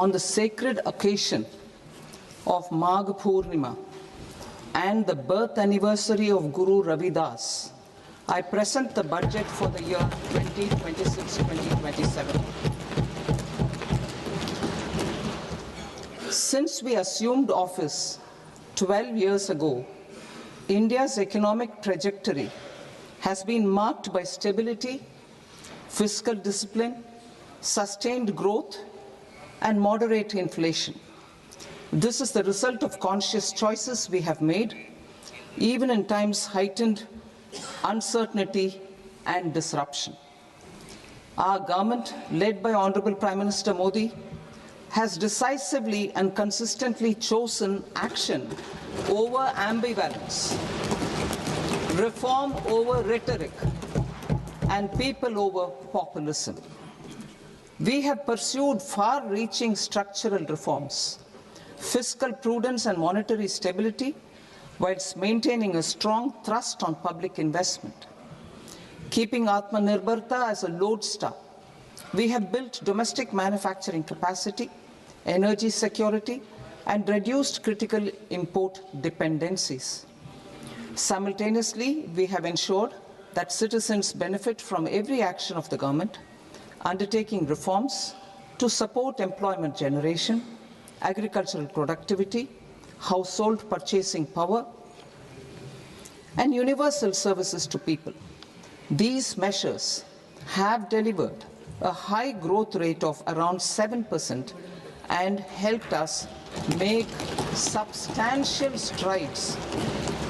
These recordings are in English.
On the sacred occasion of Magh Purnima and the birth anniversary of Guru Ravidas, I present the budget for the year 2026-2027. Since we assumed office 12 years ago, India's economic trajectory has been marked by stability, fiscal discipline, sustained growth, and moderate inflation. This is the result of conscious choices we have made, even in times heightened uncertainty and disruption. Our government, led by Honorable Prime Minister Modi, has decisively and consistently chosen action over ambivalence, reform over rhetoric, and people over populism. We have pursued far-reaching structural reforms, fiscal prudence and monetary stability, whilst maintaining a strong thrust on public investment. Keeping Atmanirbharta as a lodestar, we have built domestic manufacturing capacity, energy security, and reduced critical import dependencies. Simultaneously, we have ensured that citizens benefit from every action of the government, undertaking reforms to support employment generation, agricultural productivity, household purchasing power, and universal services to people. These measures have delivered a high growth rate of around 7% and helped us make substantial strides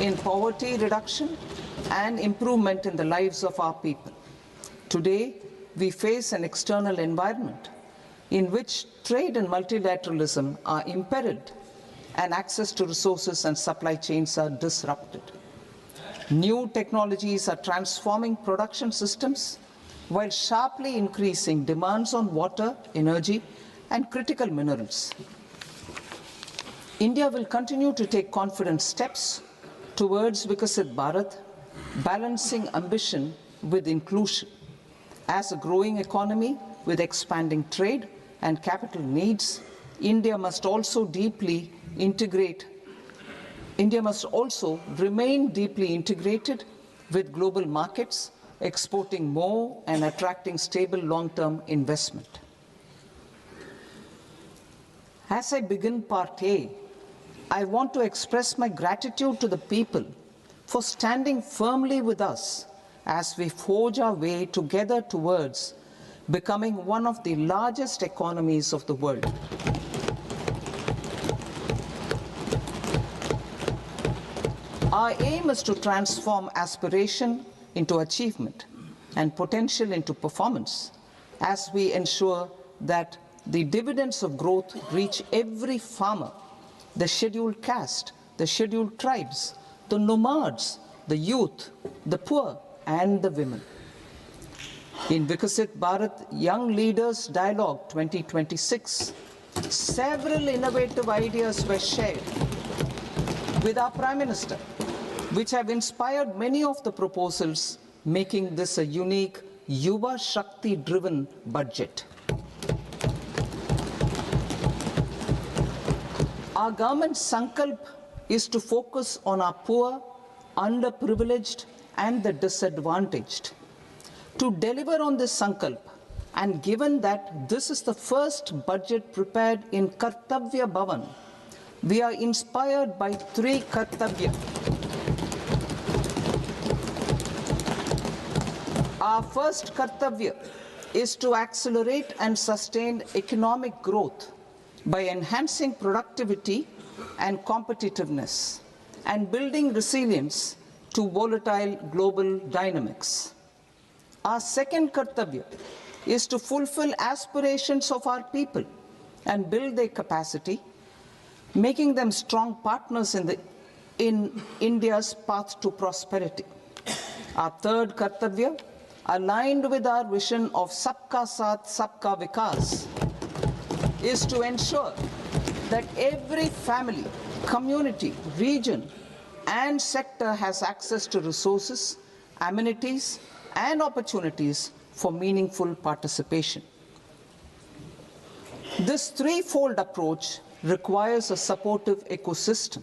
in poverty reduction and improvement in the lives of our people. Today, we face an external environment in which trade and multilateralism are imperiled and access to resources and supply chains are disrupted. New technologies are transforming production systems while sharply increasing demands on water, energy, and critical minerals. India will continue to take confident steps towards Vikasit Bharat, balancing ambition with inclusion. As a growing economy with expanding trade and capital needs, India must also remain deeply integrated with global markets, exporting more and attracting stable long-term investment. As I begin Part A, I want to express my gratitude to the people for standing firmly with us as we forge our way together towards becoming one of the largest economies of the world. Our aim is to transform aspiration into achievement and potential into performance as we ensure that the dividends of growth reach every farmer, the scheduled caste, the scheduled tribes, the nomads, the youth, the poor, and the women. In Vikasit Bharat Young Leaders Dialogue 2026, several innovative ideas were shared with our Prime Minister, which have inspired many of the proposals, making this a unique Yuva Shakti-driven budget. Our government's sankalp is to focus on our poor, underprivileged, and the disadvantaged. To deliver on this sankalp, and given that this is the first budget prepared in Kartavya Bhavan, we are inspired by three Kartavya. Our first Kartavya is to accelerate and sustain economic growth by enhancing productivity and competitiveness and building resilience to volatile global dynamics. Our second Kartavya is to fulfill aspirations of our people and build their capacity, making them strong partners in India's path to prosperity. Our third Kartavya, aligned with our vision of Sabka Saath, Sabka Vikas, is to ensure that every family, community, region, and sector has access to resources, amenities, and opportunities for meaningful participation. This threefold approach requires a supportive ecosystem.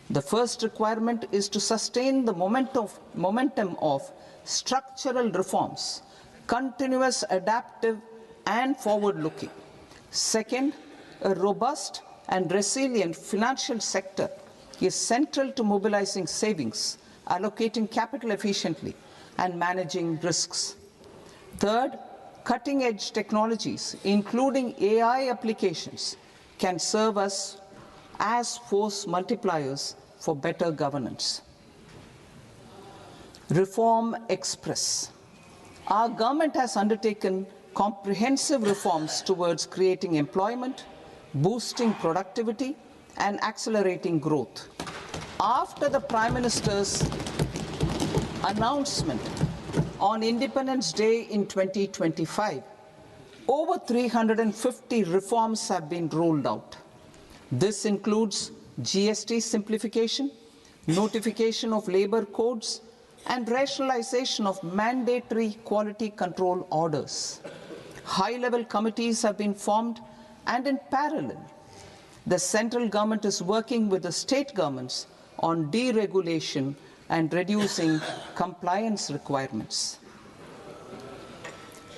The first requirement is to sustain the momentum of structural reforms, continuous, adaptive, and forward-looking. Second, a robust and resilient financial sector is central to mobilizing savings, allocating capital efficiently, and managing risks. Third, cutting-edge technologies, including AI applications, can serve us as force multipliers for better governance. Reform Express. Our government has undertaken comprehensive reforms towards creating employment, boosting productivity, and accelerating growth. After the Prime Minister's announcement on Independence Day in 2025, over 350 reforms have been rolled out. This includes GST simplification, notification of labor codes, and rationalization of mandatory quality control orders. High-level committees have been formed, and in parallel, the central government is working with the state governments on deregulation and reducing compliance requirements.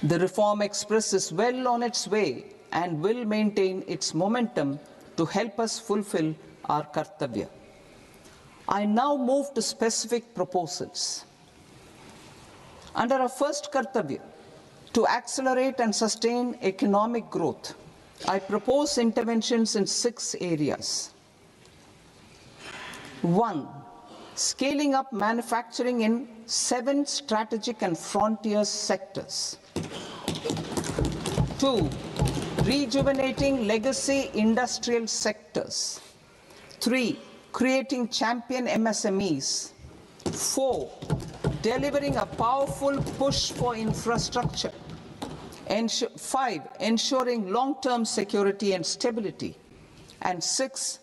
The Reform Express is well on its way and will maintain its momentum to help us fulfill our kartavya. I now move to specific proposals. Under our first kartavya, to accelerate and sustain economic growth, I propose interventions in 6 areas. 1. Scaling up manufacturing in 7 strategic and frontier sectors. 2. Rejuvenating legacy industrial sectors. 3. Creating champion MSMEs. 4. Delivering a powerful push for infrastructure. 5. Ensuring long-term security and stability. And 6.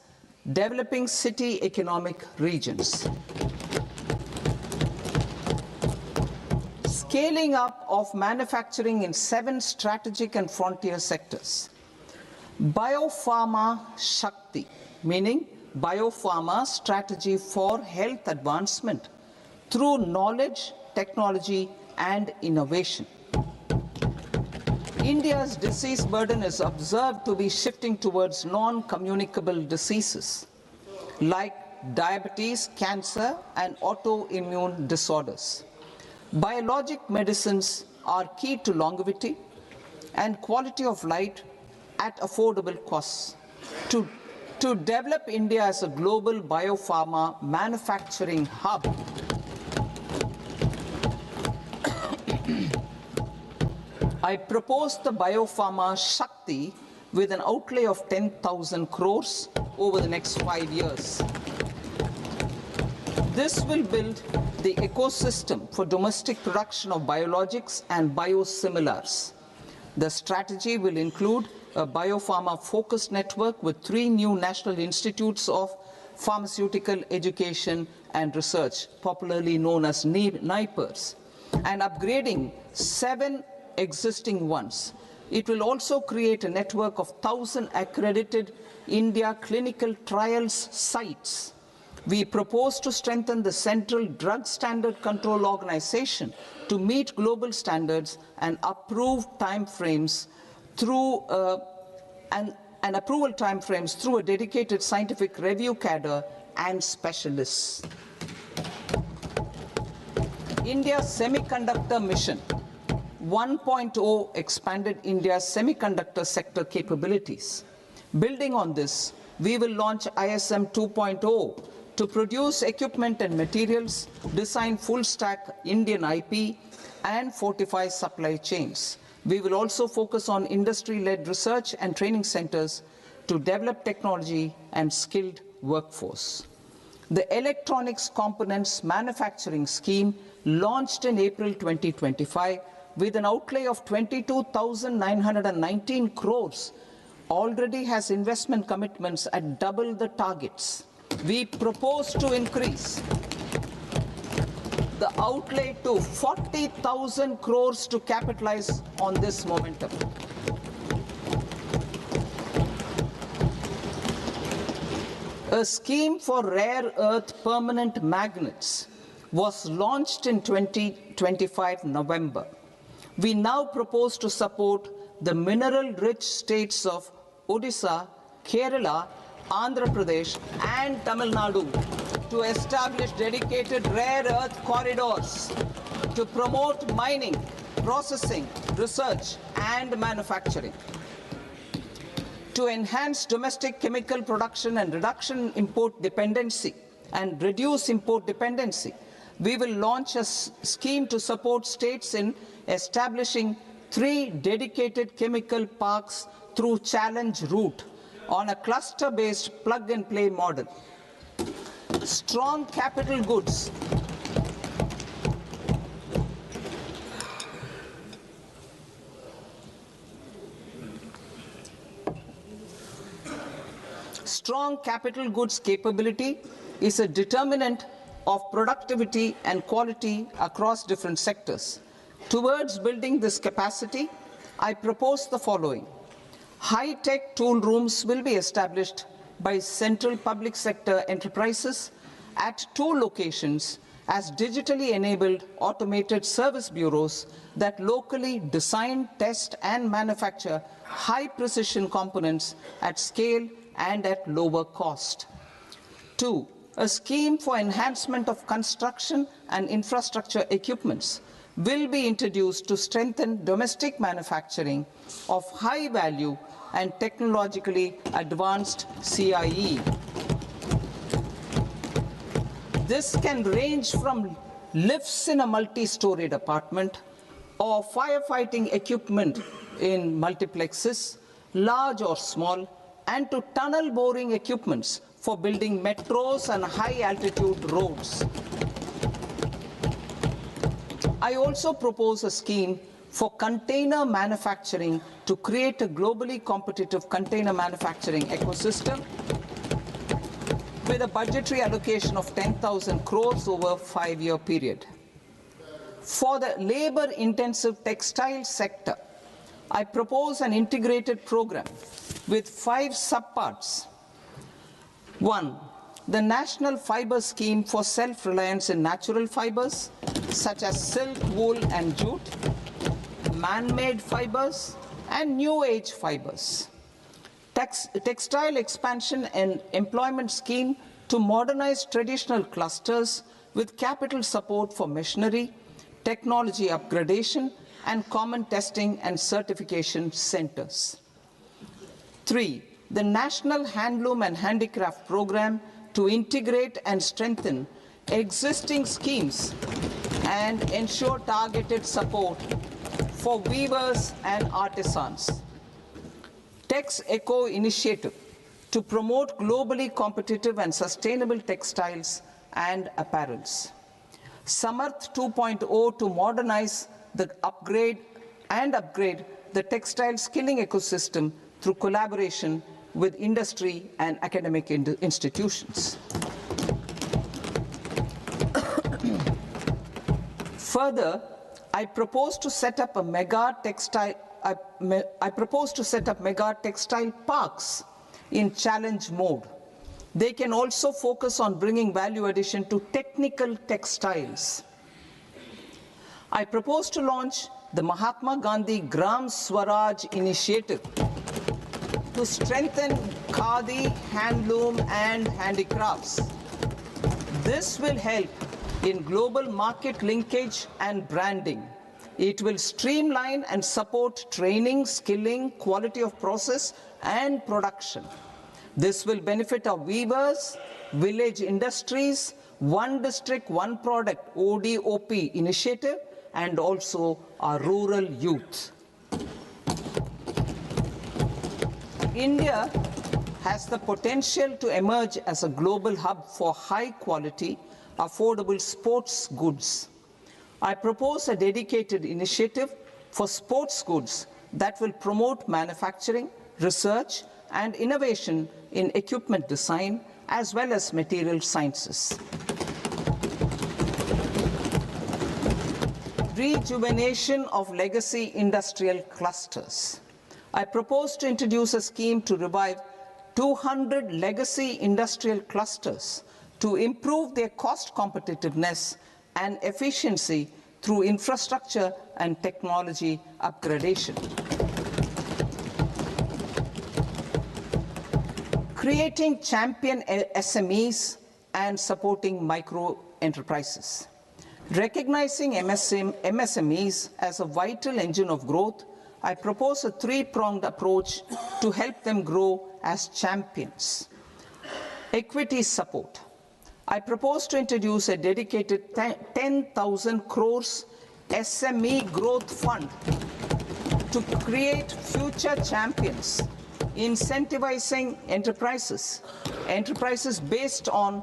Developing city economic regions. Scaling up of manufacturing in 7 strategic and frontier sectors. Biopharma Shakti, meaning biopharma strategy for health advancement through knowledge, technology, and innovation. India's disease burden is observed to be shifting towards non-communicable diseases like diabetes, cancer, and autoimmune disorders. Biologic medicines are key to longevity and quality of life at affordable costs. To develop India as a global biopharma manufacturing hub, I propose the Biopharma Shakti with an outlay of 10,000 crores over the next 5 years. This will build the ecosystem for domestic production of biologics and biosimilars. The strategy will include a biopharma-focused network with 3 new national institutes of pharmaceutical education and research, popularly known as NIPERs, and upgrading 7 existing ones. It will also create a network of 1,000 accredited India clinical trials sites. We propose to strengthen the Central Drug Standard Control Organization to meet global standards and approve timeframes through approval timeframes through a dedicated scientific review cadre and specialists. India's semiconductor mission 1.0 expanded India's semiconductor sector capabilities. Building on this, we will launch ISM 2.0 to produce equipment and materials, design full-stack Indian IP, and fortify supply chains. We will also focus on industry-led research and training centers to develop technology and skilled workforce. The Electronics Components Manufacturing Scheme, launched in April 2025, with an outlay of 22,919 crores, already has investment commitments at double the targets. We propose to increase the outlay to 40,000 crores to capitalize on this momentum. A scheme for rare earth permanent magnets was launched in 2025 November. We now propose to support the mineral-rich states of Odisha, Kerala, Andhra Pradesh and Tamil Nadu to establish dedicated rare earth corridors to promote mining, processing, research and manufacturing. To enhance domestic chemical production and reduction import dependency and reduce import dependency, we will launch a scheme to support states in establishing 3 dedicated chemical parks through challenge route on a cluster-based plug-and-play model. Strong capital goods. Strong capital goods capability is a determinant of productivity and quality across different sectors. Towards building this capacity, I propose the following. High-tech tool rooms will be established by central public sector enterprises at 2 locations as digitally enabled automated service bureaus that locally design, test and manufacture high-precision components at scale and at lower cost. 2. A scheme for enhancement of construction and infrastructure equipments will be introduced to strengthen domestic manufacturing of high value and technologically advanced CIE. This can range from lifts in a multi-storied apartment or firefighting equipment in multiplexes, large or small, and to tunnel boring equipments for building metros and high-altitude roads. I also propose a scheme for container manufacturing to create a globally competitive container manufacturing ecosystem with a budgetary allocation of 10,000 crores over a 5-year period. For the labor-intensive textile sector, I propose an integrated program with 5 subparts. 1. The National Fiber Scheme for self-reliance in natural fibers, such as silk, wool and jute, man-made fibers, and new-age fibers. Textile expansion and employment scheme to modernize traditional clusters with capital support for machinery, technology upgradation, and common testing and certification centers. 3. The National Handloom and Handicraft Program to integrate and strengthen existing schemes and ensure targeted support for weavers and artisans. Tex Eco Initiative to promote globally competitive and sustainable textiles and apparels. Samarth 2.0 to modernize the upgrade the textile skilling ecosystem through collaboration with industry and academic institutions. Further, I propose to set up mega textile parks in challenge mode. They can also focus on bringing value addition to technical textiles. I propose to launch the Mahatma Gandhi Gram Swaraj initiative to strengthen khadi, handloom and handicrafts. This will help in global market linkage and branding. It will streamline and support training, skilling, quality of process and production. This will benefit our weavers, village industries, One District, One Product ODOP initiative and also our rural youth. India has the potential to emerge as a global hub for high quality, affordable sports goods. I propose a dedicated initiative for sports goods that will promote manufacturing, research, and innovation in equipment design as well as material sciences. Rejuvenation of legacy industrial clusters. I propose to introduce a scheme to revive 200 legacy industrial clusters to improve their cost competitiveness and efficiency through infrastructure and technology upgradation. Creating champion SMEs and supporting micro enterprises. Recognizing MSMEs as a vital engine of growth, I propose a three-pronged approach to help them grow as champions. Equity support. I propose to introduce a dedicated 10,000 crores SME growth fund to create future champions, incentivizing enterprises based on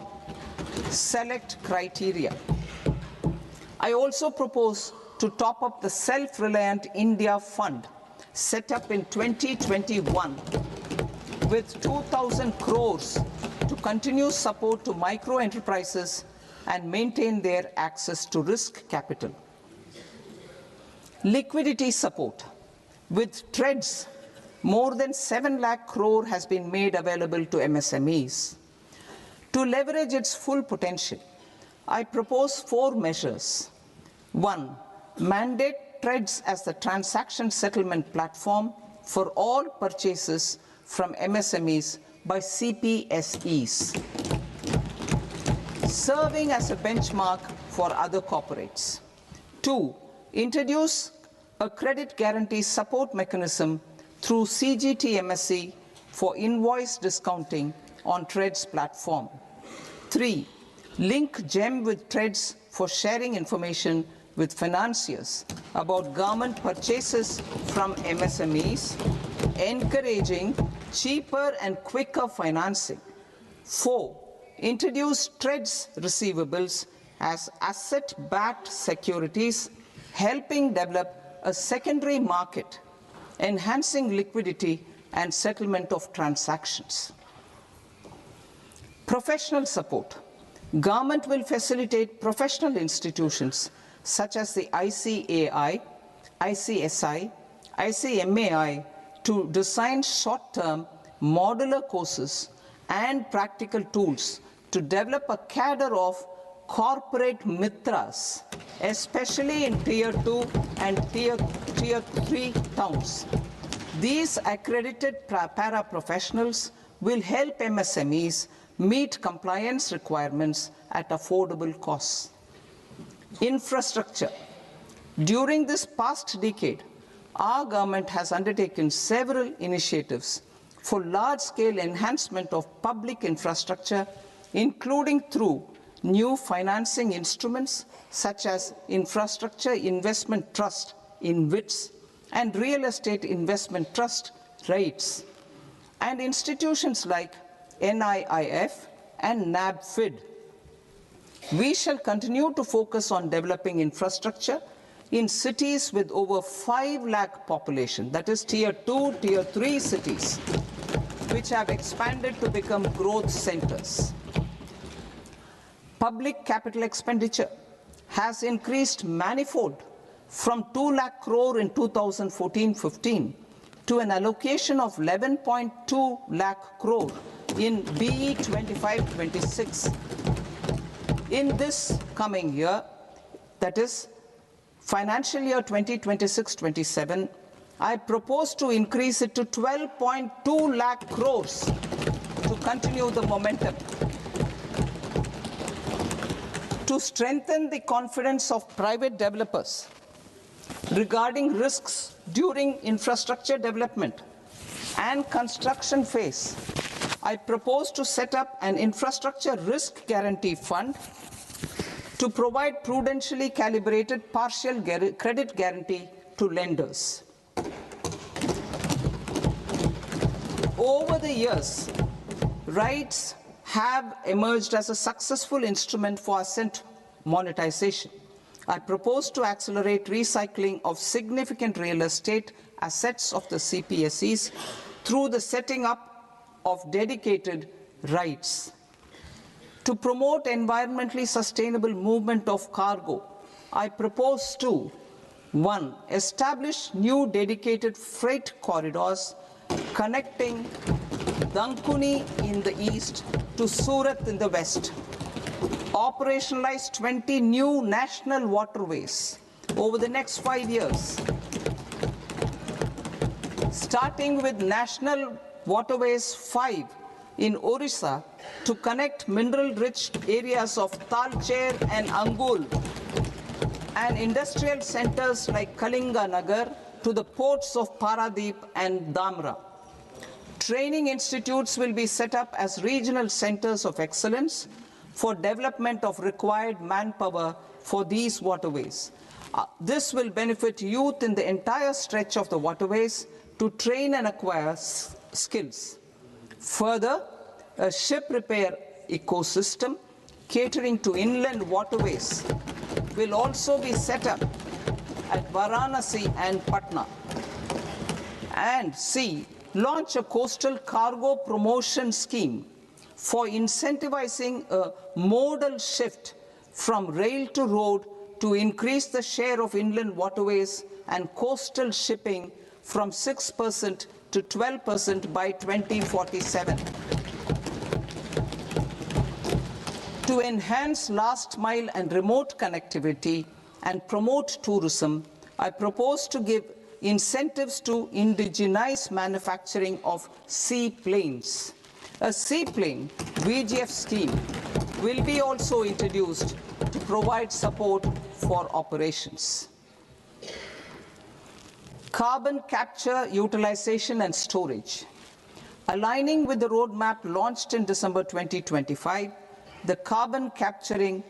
select criteria. I also propose to top up the Self-Reliant India Fund set up in 2021 with 2,000 crores to continue support to micro enterprises and maintain their access to risk capital. Liquidity support. With TREDS, more than 7 lakh crore has been made available to MSMEs. To leverage its full potential, I propose 4 measures. 1. Mandate TREDS as the transaction settlement platform for all purchases from MSMEs by CPSEs, serving as a benchmark for other corporates. 2. Introduce a credit guarantee support mechanism through CGT-MSE for invoice discounting on TREDS platform. 3. Link GEM with TREDS for sharing information with financiers about government purchases from MSMEs, encouraging cheaper and quicker financing. 4. Introduce TREDS receivables as asset-backed securities, helping develop a secondary market, enhancing liquidity and settlement of transactions. Professional support. Government will facilitate professional institutions such as the ICAI, ICSI, ICMAI to design short-term modular courses and practical tools to develop a cadre of corporate mitras, especially in Tier 2 and Tier 3 towns. These accredited para-professionals will help MSMEs meet compliance requirements at affordable costs. Infrastructure. During this past decade, our government has undertaken several initiatives for large-scale enhancement of public infrastructure, including through new financing instruments such as Infrastructure Investment Trust (InvITs) and Real Estate Investment Trust (REITs), and institutions like NIIF and NABFID. We shall continue to focus on developing infrastructure in cities with over 5 lakh population, that is Tier 2, Tier 3 cities, which have expanded to become growth centers. Public capital expenditure has increased manifold from 2 lakh crore in 2014-15 to an allocation of 11.2 lakh crore in BE 25-26. In this coming year, that is financial year 2026-27, I propose to increase it to 12.2 lakh crores to continue the momentum. To strengthen the confidence of private developers regarding risks during infrastructure development and construction phase, I propose to set up an infrastructure risk guarantee fund to provide prudentially calibrated partial credit guarantee to lenders. Over the years, REITs have emerged as a successful instrument for asset monetization. I propose to accelerate recycling of significant real estate assets of the CPSEs through the setting up of dedicated REITs. To promote environmentally sustainable movement of cargo, I propose to 1. Establish new dedicated freight corridors connecting Dankuni in the east to Surat in the west. Operationalize 20 new national waterways over the next 5 years. Starting with National Waterways 5 in Orissa to connect mineral-rich areas of Talcher and Angul and industrial centers like Kalinga Nagar to the ports of Paradeep and Dhamra. Training institutes will be set up as regional centers of excellence for development of required manpower for these waterways. This will benefit youth in the entire stretch of the waterways to train and acquire skills. Further, a ship repair ecosystem catering to inland waterways will also be set up at Varanasi and Patna. And C, launch a coastal cargo promotion scheme for incentivizing a modal shift from rail to road to increase the share of inland waterways and coastal shipping from 6% to 12% by 2047. To enhance last mile and remote connectivity and promote tourism, I propose to give incentives to indigenize manufacturing of seaplanes. A seaplane VGF scheme will be also introduced to provide support for operations. Carbon capture, utilization and storage. Aligning with the roadmap launched in December 2025, the carbon capture,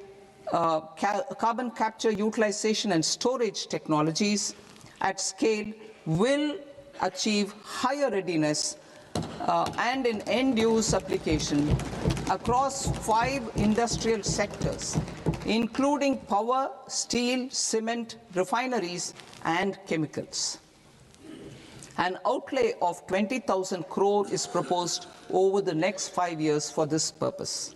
utilization and storage technologies at scale will achieve higher readiness and in end-use application across 5 industrial sectors, including power, steel, cement, refineries, and chemicals. An outlay of 20,000 crore is proposed over the next 5 years for this purpose.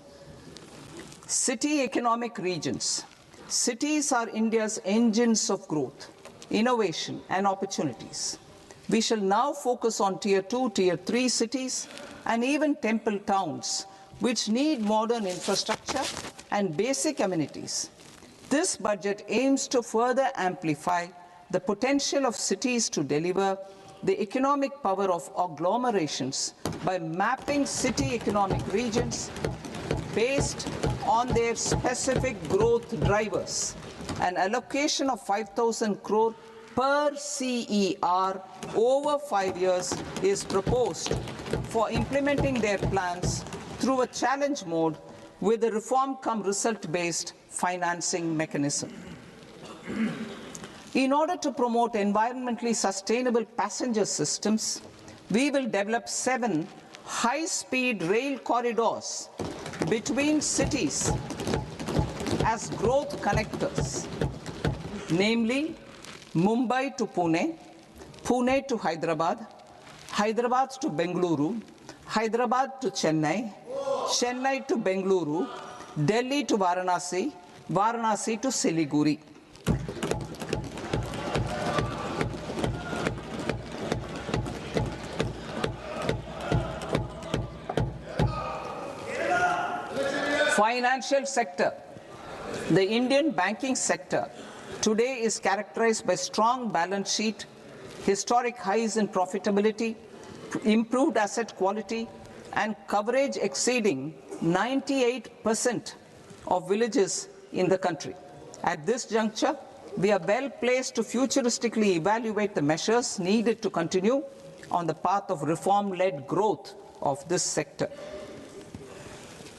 City economic regions. Cities are India's engines of growth, innovation, and opportunities. We shall now focus on Tier 2, Tier 3 cities, and even temple towns, which need modern infrastructure and basic amenities. This budget aims to further amplify the potential of cities to deliver the economic power of agglomerations by mapping city economic regions based on their specific growth drivers. An allocation of 5,000 crore per CER over 5 years is proposed for implementing their plans through a challenge mode with a reform-cum-result-based financing mechanism. In order to promote environmentally sustainable passenger systems, we will develop 7 high-speed rail corridors between cities as growth connectors, namely Mumbai to Pune, Pune to Hyderabad, Hyderabad to Bangalore, Hyderabad to Chennai, Chennai to Bengaluru, Delhi to Varanasi, Varanasi to Siliguri. Financial sector. The Indian banking sector today is characterized by strong balance sheet, historic highs in profitability, improved asset quality, and coverage exceeding 98% of villages in the country. At this juncture, we are well placed to futuristically evaluate the measures needed to continue on the path of reform-led growth of this sector.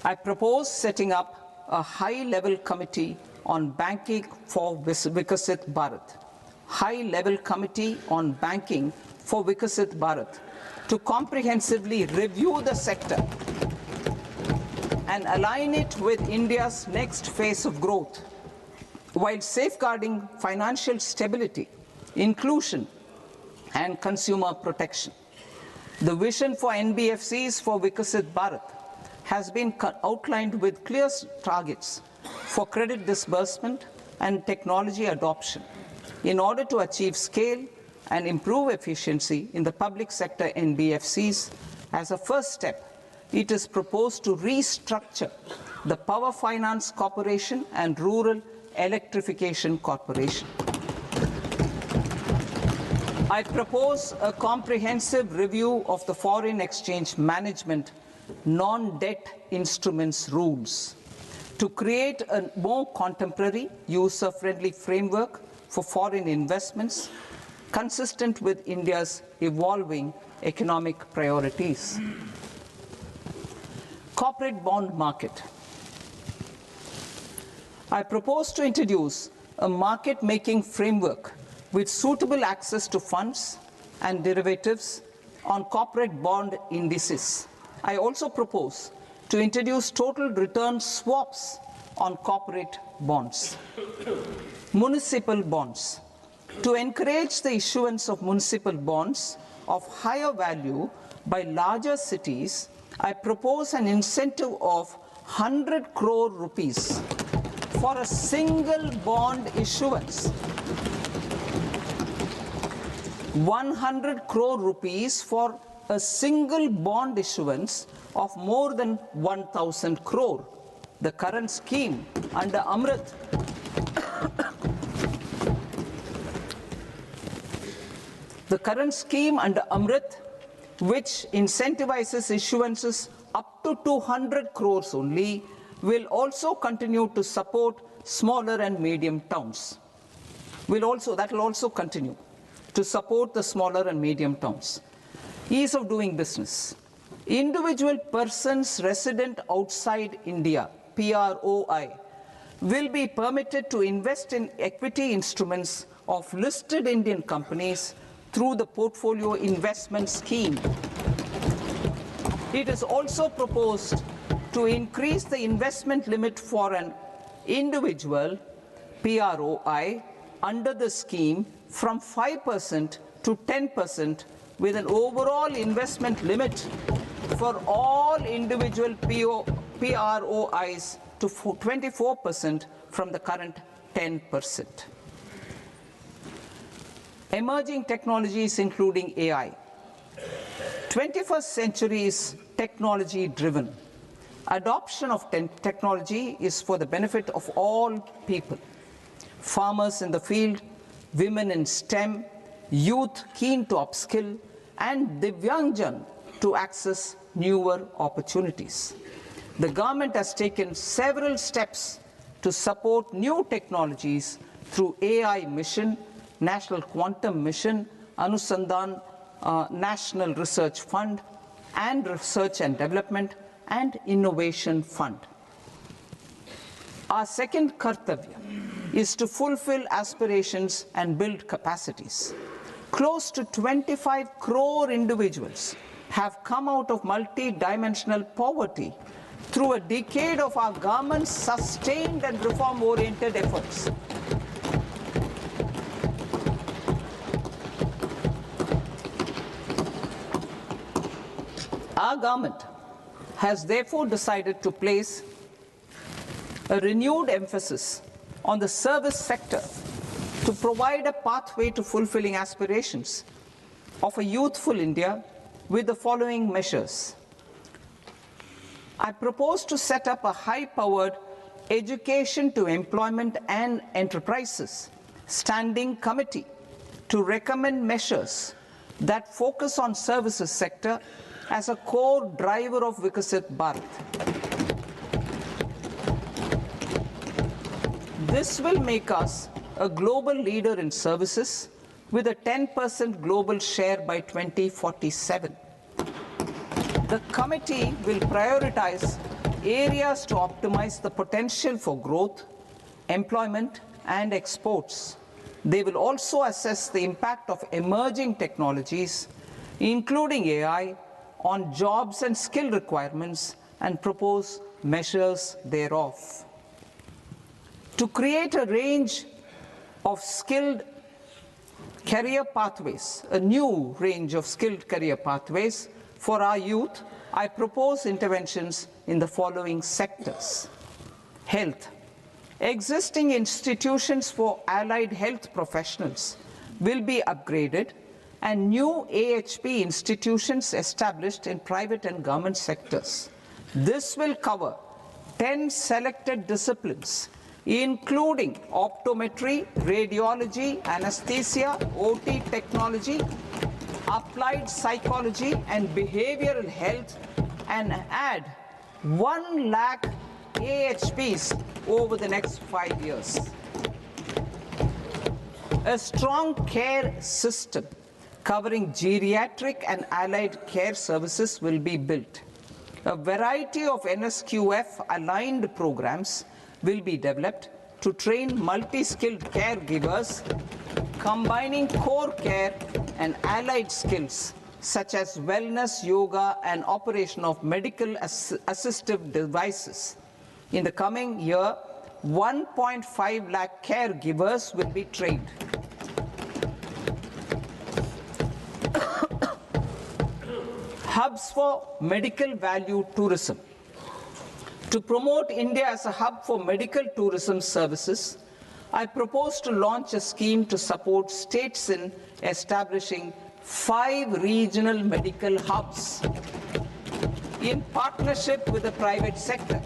I propose setting up a high-level committee on banking for Vikasit Bharat. High-level committee on banking for Vikasit Bharat to comprehensively review the sector and align it with India's next phase of growth, while safeguarding financial stability, inclusion, and consumer protection. The vision for NBFCs for Vikasit Bharat has been outlined with clear targets for credit disbursement and technology adoption in order to achieve scale and improve efficiency in the public sector NBFCs, As a first step, it is proposed to restructure the Power Finance Corporation and Rural Electrification Corporation. I propose a comprehensive review of the foreign exchange management non-debt instruments rules to create a more contemporary, user-friendly framework for foreign investments consistent with India's evolving economic priorities. Corporate bond market. I propose to introduce a market-making framework with suitable access to funds and derivatives on corporate bond indices. I also propose to introduce total return swaps on corporate bonds. Municipal bonds. To encourage the issuance of municipal bonds of higher value by larger cities, I propose an incentive of 100 crore rupees for a single bond issuance. 100 crore rupees for a single bond issuance of more than 1,000 crore. The current scheme under Amrit which incentivizes issuances up to 200 crores only, will also continue to support smaller and medium towns. That will also continue to support the smaller and medium towns. Ease of doing business. Individual persons resident outside India, PROI, will be permitted to invest in equity instruments of listed Indian companies through the portfolio investment scheme. It is also proposed to increase the investment limit for an individual PROI under the scheme from 5% to 10%, with an overall investment limit for all individual PROIs to 24% from the current 10%. Emerging technologies including AI. 21st century is technology-driven. Adoption of technology is for the benefit of all people. Farmers in the field, women in STEM, youth keen to upskill, and Divyangjan to access newer opportunities. The government has taken several steps to support new technologies through AI Mission, National Quantum Mission, Anusandhan National Research Fund, and Research and Development and Innovation Fund. Our second kartavya is to fulfill aspirations and build capacities. Close to 25 crore individuals have come out of multi-dimensional poverty through a decade of our government's sustained and reform-oriented efforts. Our government has therefore decided to place a renewed emphasis on the service sector to provide a pathway to fulfilling aspirations of a youthful India with the following measures. I propose to set up a high-powered Education to Employment and Enterprises Standing Committee to recommend measures that focus on services sector as a core driver of Vikasit Bharat. This will make us a global leader in services with a 10% global share by 2047. The committee will prioritize areas to optimize the potential for growth, employment, and exports. They will also assess the impact of emerging technologies, including AI, on jobs and skill requirements and propose measures thereof. To create a range of skilled career pathways, a new range of skilled career pathways for our youth, I propose interventions in the following sectors. Health. Existing institutions for allied health professionals will be upgraded and new AHP institutions established in private and government sectors. This will cover 10 selected disciplines, including optometry, radiology, anesthesia, OT technology, applied psychology, and behavioral health, and add 1 lakh AHPs over the next 5 years. A strong care system covering geriatric and allied care services will be built. A variety of NSQF-aligned programs will be developed to train multi-skilled caregivers, combining core care and allied skills such as wellness, yoga, and operation of medical assistive devices. In the coming year, 1.5 lakh caregivers will be trained. Hubs for medical value tourism. To promote India as a hub for medical tourism services, I propose to launch a scheme to support states in establishing 5 regional medical hubs in partnership with the private sector.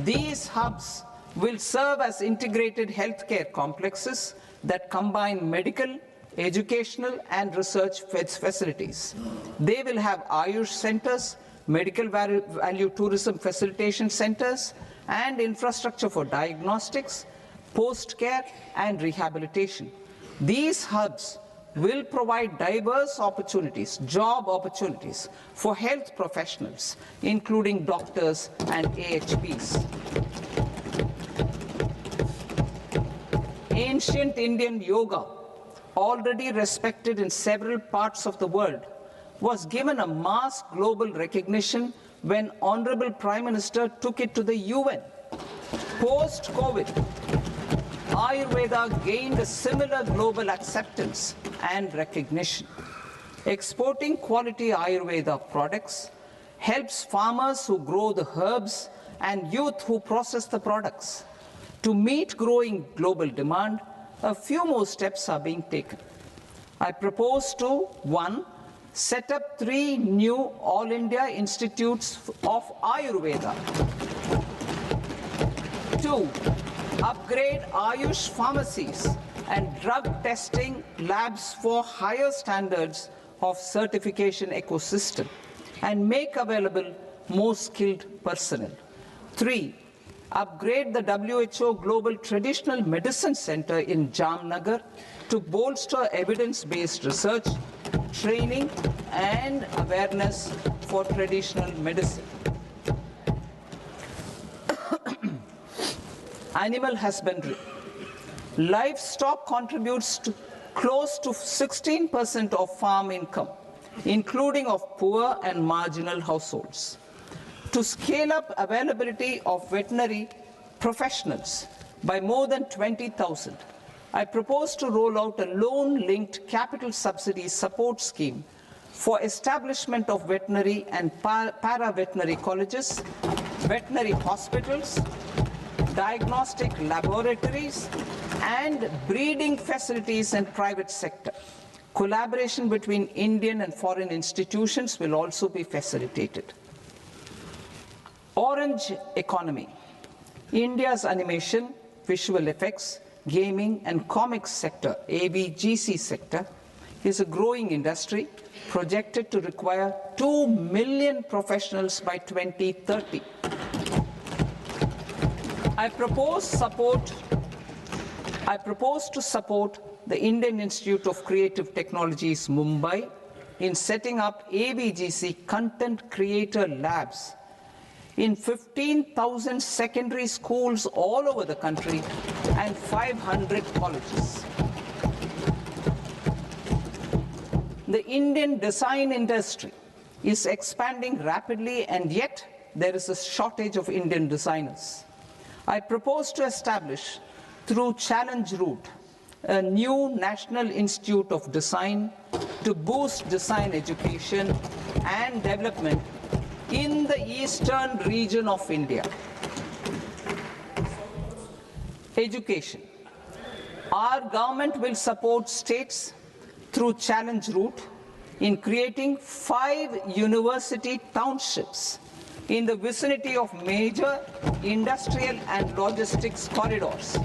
These hubs will serve as integrated healthcare complexes that combine medical, educational, and research facilities. They will have Ayush centers, medical value tourism facilitation centers, and infrastructure for diagnostics, post-care, and rehabilitation. These hubs will provide diverse opportunities, job opportunities for health professionals, including doctors and AHPs. Ancient Indian yoga, already respected in several parts of the world, was given a mass global recognition when Honorable Prime Minister took it to the UN. Post-COVID, Ayurveda gained a similar global acceptance and recognition. Exporting quality Ayurveda products helps farmers who grow the herbs and youth who process the products. To meet growing global demand, a few more steps are being taken. I propose to 1. Set up 3 new All India Institutes of Ayurveda. 2. Upgrade Ayush pharmacies and drug testing labs for higher standards of certification ecosystem and make available more skilled personnel. 3. Upgrade the WHO Global Traditional Medicine Center in Jamnagar to bolster evidence-based research, training, and awareness for traditional medicine. Animal husbandry. Livestock contributes to close to 16% of farm income, including of poor and marginal households. To scale up availability of veterinary professionals by more than 20,000, I propose to roll out a loan-linked capital subsidy support scheme for establishment of veterinary and para-veterinary colleges, veterinary hospitals, diagnostic laboratories, and breeding facilities in private sector. Collaboration between Indian and foreign institutions will also be facilitated. Orange economy. India's animation, visual effects, gaming, and comics sector, AVGC sector, is a growing industry projected to require 2 million professionals by 2030. I propose to support the Indian Institute of Creative Technologies, Mumbai, in setting up AVGC content creator labs in 15,000 secondary schools all over the country and 500 colleges. The Indian design industry is expanding rapidly, and yet there is a shortage of Indian designers. I propose to establish, through Challenge Route, a new National Institute of Design to boost design education and development in the eastern region of India. Education. Our government will support states through challenge route in creating 5 university townships in the vicinity of major industrial and logistics corridors.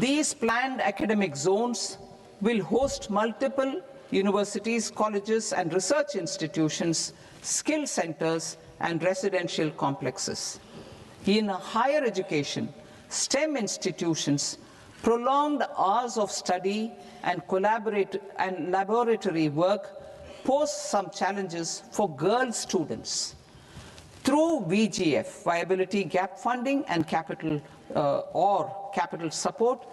These planned academic zones will host multiple universities, colleges, and research institutions, skill centers, and residential complexes. In higher education, STEM institutions, prolonged hours of study and laboratory work pose some challenges for girl students. Through VGF, Viability Gap Funding and capital support,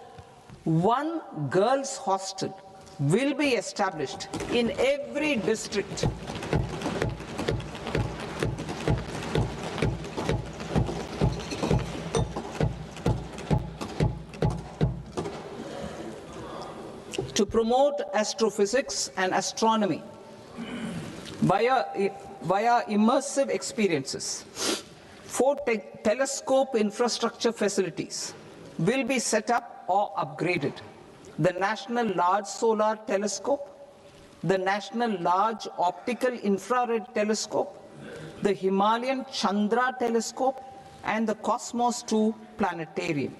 one girls' hostel will be established in every district. To promote astrophysics and astronomy via immersive experiences. 4 telescope infrastructure facilities will be set up or upgraded. The National Large Solar Telescope, the National Large Optical Infrared Telescope, the Himalayan Chandra Telescope, and the Cosmos 2 Planetarium.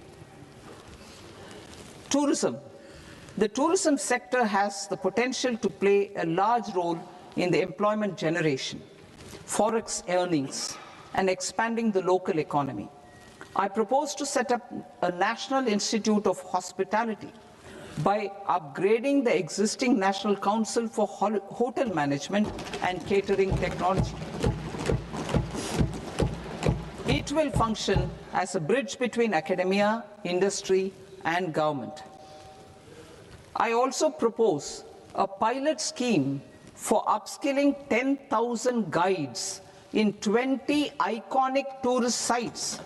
Tourism. The tourism sector has the potential to play a large role in the employment generation, forex earnings, and expanding the local economy. I propose to set up a National Institute of Hospitality by upgrading the existing National Council for Hotel Management and Catering Technology. It will function as a bridge between academia, industry, and government. I also propose a pilot scheme for upskilling 10,000 guides in 20 iconic tourist sites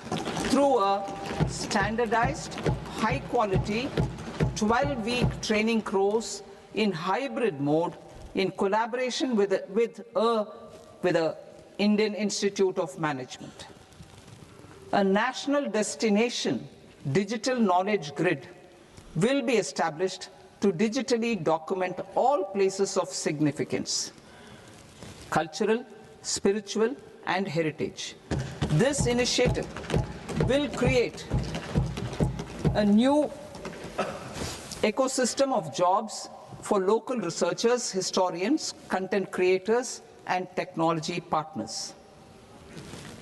through a standardized, high-quality, 12-week training course in hybrid mode in collaboration with the Indian Institute of Management. A national destination digital knowledge grid will be established to digitally document all places of significance, cultural, spiritual, and heritage. This initiative will create a new ecosystem of jobs for local researchers, historians, content creators, and technology partners.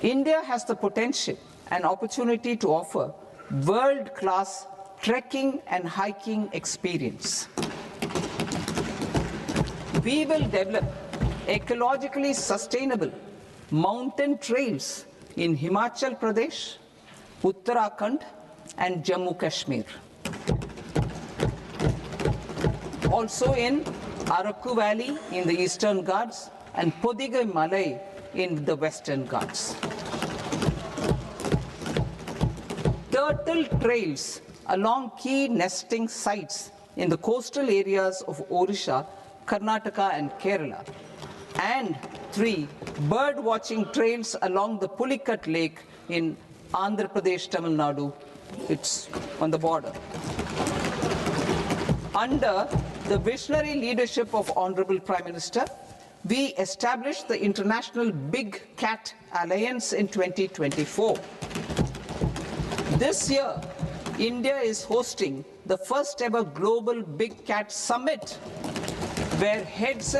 India has the potential and opportunity to offer world-class trekking and hiking experience. We will develop ecologically sustainable mountain trails in Himachal Pradesh, Uttarakhand, and Jammu Kashmir. Also in Araku Valley in the Eastern Ghats and Podigai Malai in the Western Ghats. Turtle trails along key nesting sites in the coastal areas of Odisha, Karnataka, and Kerala. And 3 bird watching trails along the Pulikat Lake in Andhra Pradesh, Tamil Nadu. It's on the border. Under the visionary leadership of Honorable Prime Minister, we established the International Big Cat Alliance in 2024. This year, India is hosting the first ever Global Big Cat Summit, where heads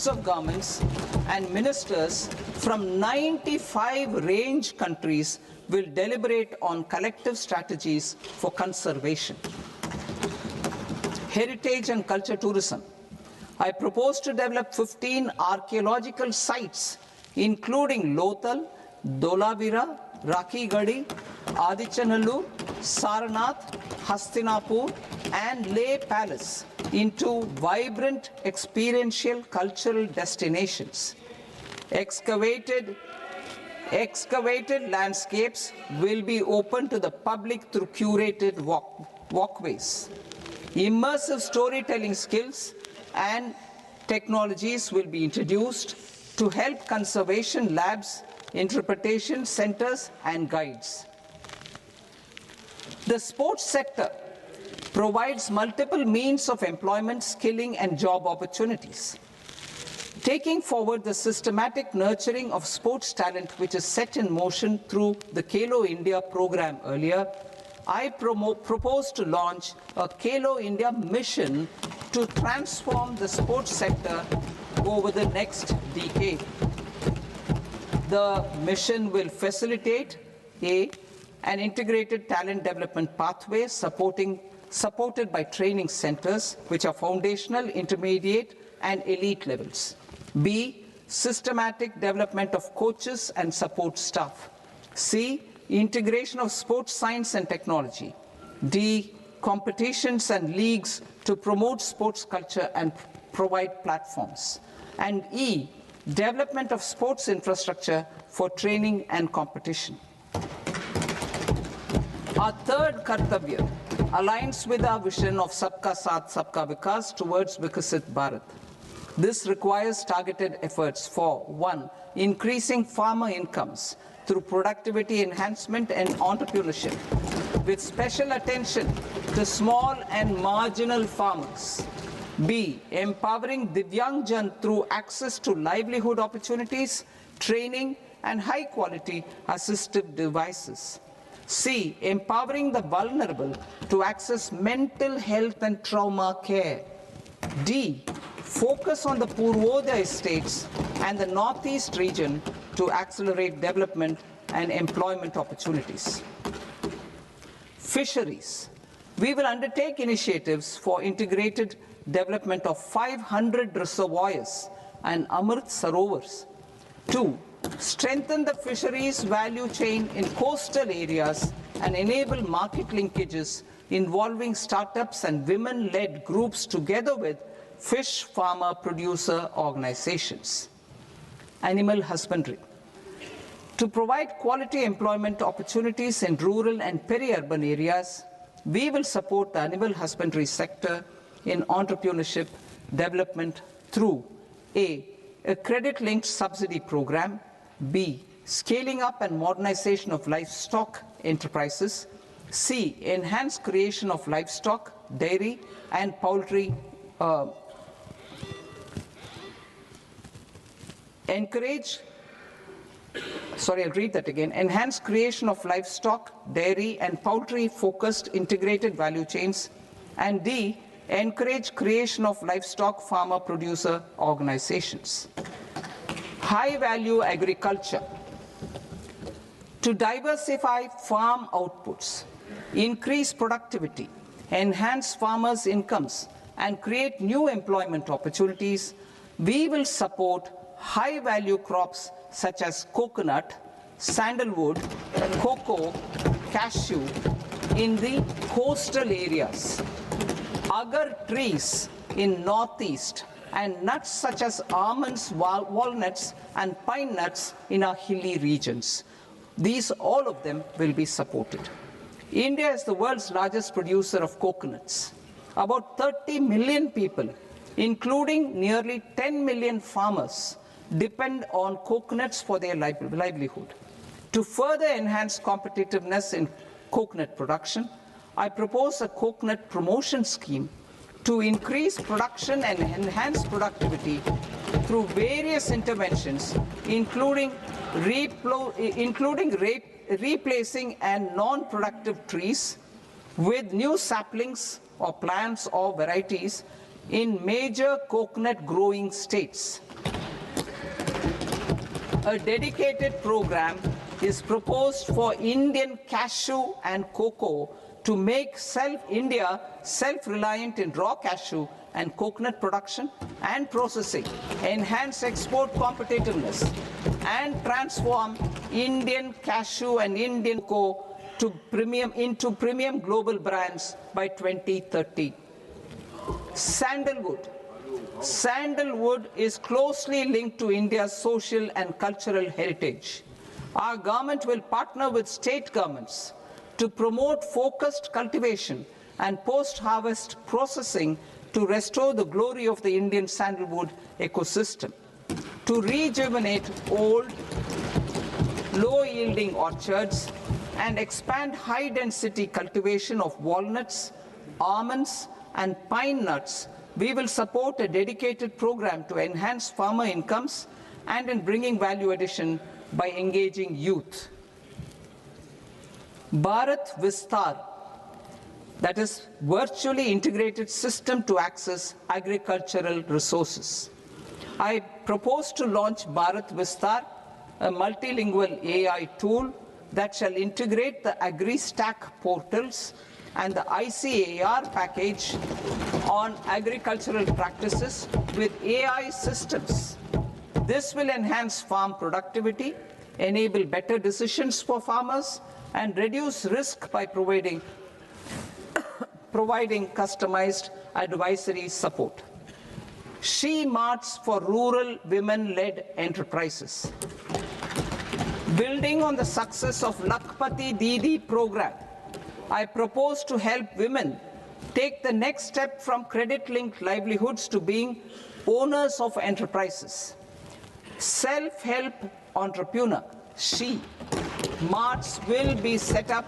of governments and ministers from 95 range countries will deliberate on collective strategies for conservation. Heritage and culture tourism. I propose to develop 15 archaeological sites, including Lothal, Dolavira, Rakigadi, Adichanallur, Saranath, Hastinapur, and Leh Palace into vibrant experiential cultural destinations. Excavated landscapes will be open to the public through curated walkways. Immersive storytelling skills and technologies will be introduced to help conservation labs, interpretation centers, and guides. The sports sector provides multiple means of employment, skilling, and job opportunities. Taking forward the systematic nurturing of sports talent which is set in motion through the Khelo India program earlier, I propose to launch a Khelo India mission to transform the sports sector over the next decade. The mission will facilitate an integrated talent development pathway supported by training centers which are foundational, intermediate, and elite levels. B, systematic development of coaches and support staff. C, integration of sports science and technology. D, competitions and leagues to promote sports culture and provide platforms. And E, development of sports infrastructure for training and competition. Our third Kartavya aligns with our vision of Sabka Saath, Sabka Vikas towards Vikasit Bharat. This requires targeted efforts for 1. Increasing farmer incomes through productivity enhancement and entrepreneurship, with special attention to small and marginal farmers. B. Empowering Divyangjan through access to livelihood opportunities, training, and high-quality assistive devices. C. Empowering the vulnerable to access mental health and trauma care. D. Focus on the Purvodaya states and the Northeast region to accelerate development and employment opportunities. Fisheries. We will undertake initiatives for integrated development of 500 reservoirs and Amrit Sarovars. 2. Strengthen the fisheries value chain in coastal areas and enable market linkages involving startups and women-led groups together with fish farmer producer organizations. Animal husbandry. To provide quality employment opportunities in rural and peri-urban areas, we will support the animal husbandry sector in entrepreneurship development through A. A credit-linked subsidy program, B. Scaling up and modernization of livestock enterprises, C. Enhanced creation of livestock, dairy, and poultry enhanced creation of livestock, dairy, and poultry-focused integrated value chains, and D, encourage creation of livestock farmer-producer organizations. High-value agriculture. To diversify farm outputs, increase productivity, enhance farmers' incomes, and create new employment opportunities, we will support high-value crops such as coconut, sandalwood, cocoa, cashew in the coastal areas, agar trees in northeast, and nuts such as almonds, walnuts, and pine nuts in our hilly regions. All of them will be supported. India is the world's largest producer of coconuts. About 30 million people, including nearly 10 million farmers, depend on coconuts for their livelihood. To further enhance competitiveness in coconut production, I propose a coconut promotion scheme to increase production and enhance productivity through various interventions, including replacing and non-productive trees with new saplings or plants or varieties in major coconut growing states. A dedicated program is proposed for Indian cashew and cocoa to make India self-reliant in raw cashew and coconut production and processing, enhance export competitiveness, and transform Indian cashew and Indian cocoa into premium global brands by 2030. Sandalwood. Sandalwood is closely linked to India's social and cultural heritage. Our government will partner with state governments to promote focused cultivation and post-harvest processing to restore the glory of the Indian sandalwood ecosystem, to rejuvenate old, low-yielding orchards, and expand high-density cultivation of walnuts, almonds, and pine nuts, we will support a dedicated program to enhance farmer incomes and in bringing value addition by engaging youth. Bharat Vistar, that is virtually integrated system to access agricultural resources. I propose to launch Bharat Vistar, a multilingual AI tool that shall integrate the AgriStack portals and the ICAR package on agricultural practices with AI systems. This will enhance farm productivity, enable better decisions for farmers, and reduce risk by providing customized advisory support. She Marts for rural women-led enterprises. Building on the success of Lakpati Didi program, I propose to help women take the next step from credit-linked livelihoods to being owners of enterprises. Self-help entrepreneur, She Marts will be set up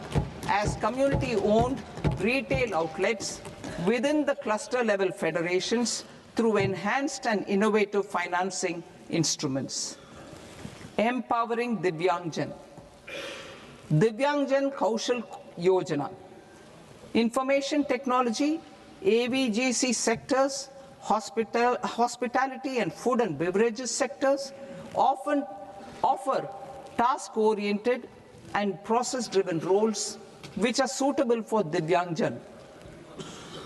as community-owned retail outlets within the cluster-level federations through enhanced and innovative financing instruments. Empowering Divyangjan. Divyangjan Kaushal Yojana. Information technology, AVGC sectors, hospitality and food and beverages sectors often offer task-oriented and process-driven roles which are suitable for Divyangjan.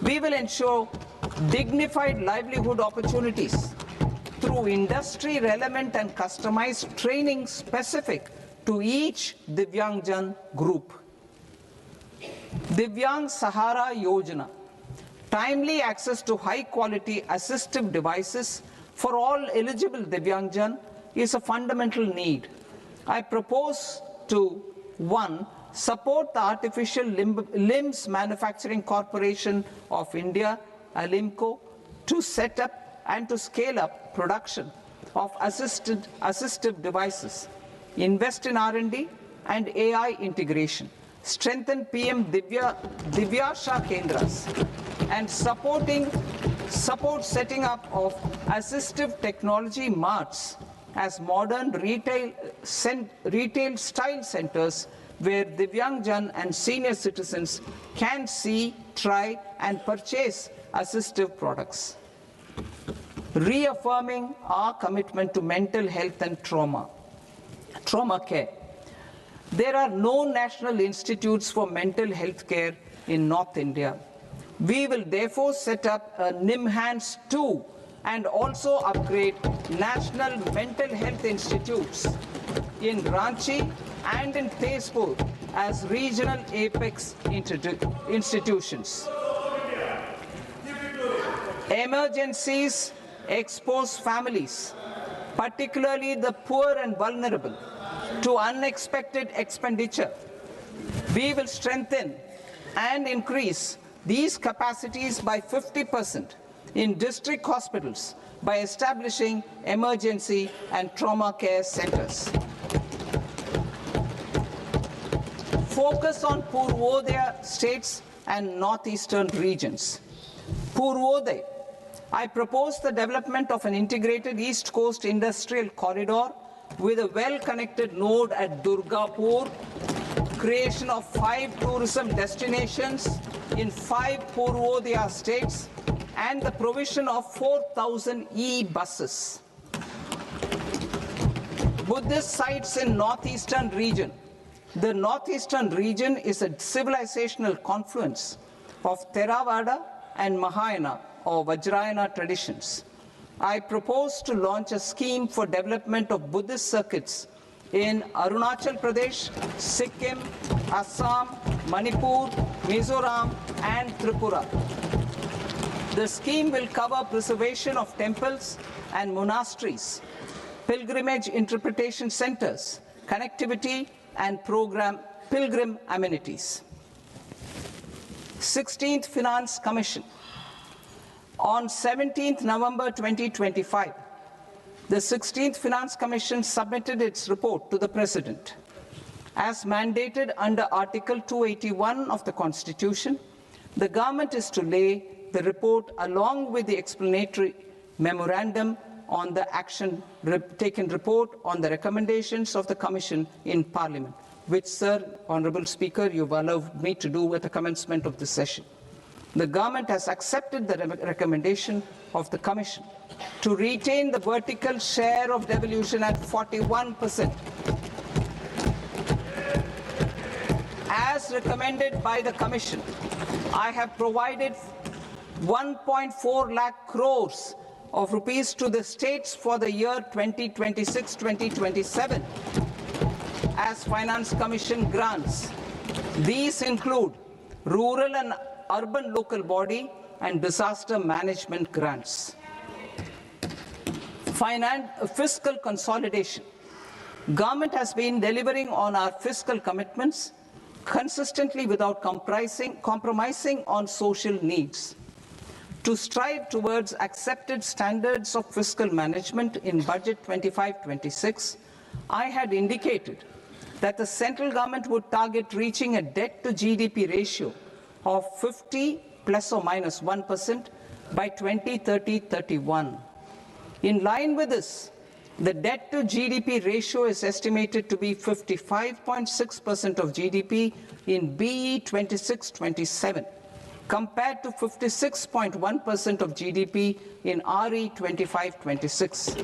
We will ensure dignified livelihood opportunities through industry-relevant and customized training specific to each Divyangjan group. Divyang Sahara Yojana. Timely access to high-quality assistive devices for all eligible Divyangjan is a fundamental need. I propose to 1. Support the Artificial Limbs Manufacturing Corporation of India, Alimco, to set up and to scale up production of assistive devices, invest in R&D and AI integration, strengthen PM Divyasha Kendras, and support setting up of assistive technology marts as modern retail style centers where Divyangjan and senior citizens can see, try, and purchase assistive products. Reaffirming our commitment to mental health and trauma care. There are no national institutes for mental health care in North India. We will therefore set up a NIMHANS 2 and also upgrade national mental health institutes in Ranchi and in Tezpur as regional apex institutions. Emergencies expose families, particularly the poor and vulnerable, to unexpected expenditure. We will strengthen and increase these capacities by 50% in district hospitals by establishing emergency and trauma care centers. Focus on Purvodaya states and northeastern regions. Purvodaya. I propose the development of an integrated East Coast industrial corridor with a well-connected node at Durgapur, creation of 5 tourism destinations in 5 Purvodaya states, and the provision of 4,000 e-buses. Buddhist sites in northeastern region. The northeastern region is a civilizational confluence of Theravada and Mahayana or Vajrayana traditions. I propose to launch a scheme for development of Buddhist circuits in Arunachal Pradesh, Sikkim, Assam, Manipur, Mizoram, and Tripura. The scheme will cover preservation of temples and monasteries, pilgrimage interpretation centers, connectivity, and pilgrim amenities. 16th Finance Commission. On 17th November 2025, the 16th Finance Commission submitted its report to the President. As mandated under Article 281 of the Constitution, The government is to lay the report along with the explanatory memorandum on the action taken report on the recommendations of the Commission in Parliament, which, Sir, Honourable Speaker, you've allowed me to do at the commencement of this session. The government has accepted the recommendation of the Commission to retain the vertical share of devolution at 41%. As recommended by the Commission, I have provided 1.4 lakh crores of rupees to the states for the year 2026-2027 as Finance Commission grants. These include rural and urban local body and disaster management grants. Fiscal consolidation. Government has been delivering on our fiscal commitments consistently without compromising on social needs. To strive towards accepted standards of fiscal management in Budget 25-26, I had indicated that the central government would target reaching a debt-to-GDP ratio of 50 plus or minus 1% by 2030-31. In line with this, the debt-to-GDP ratio is estimated to be 55.6% of GDP in BE 26-27, compared to 56.1% of GDP in RE 25-26.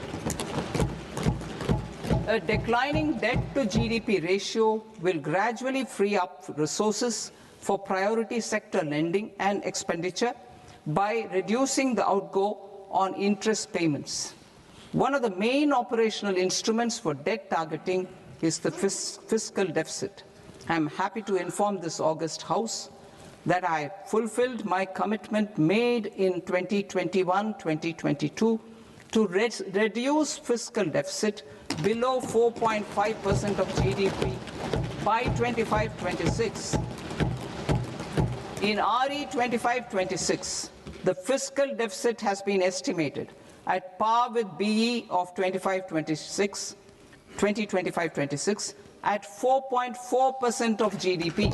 A declining debt-to-GDP ratio will gradually free up resources for priority sector lending and expenditure by reducing the outgo on interest payments. One of the main operational instruments for debt targeting is the fiscal deficit. I am happy to inform this august House that I fulfilled my commitment made in 2021-2022 to reduce fiscal deficit below 4.5% of GDP by 25-26. In RE 25-26, the fiscal deficit has been estimated at par with BE of 2025-26 at 4.4% of GDP.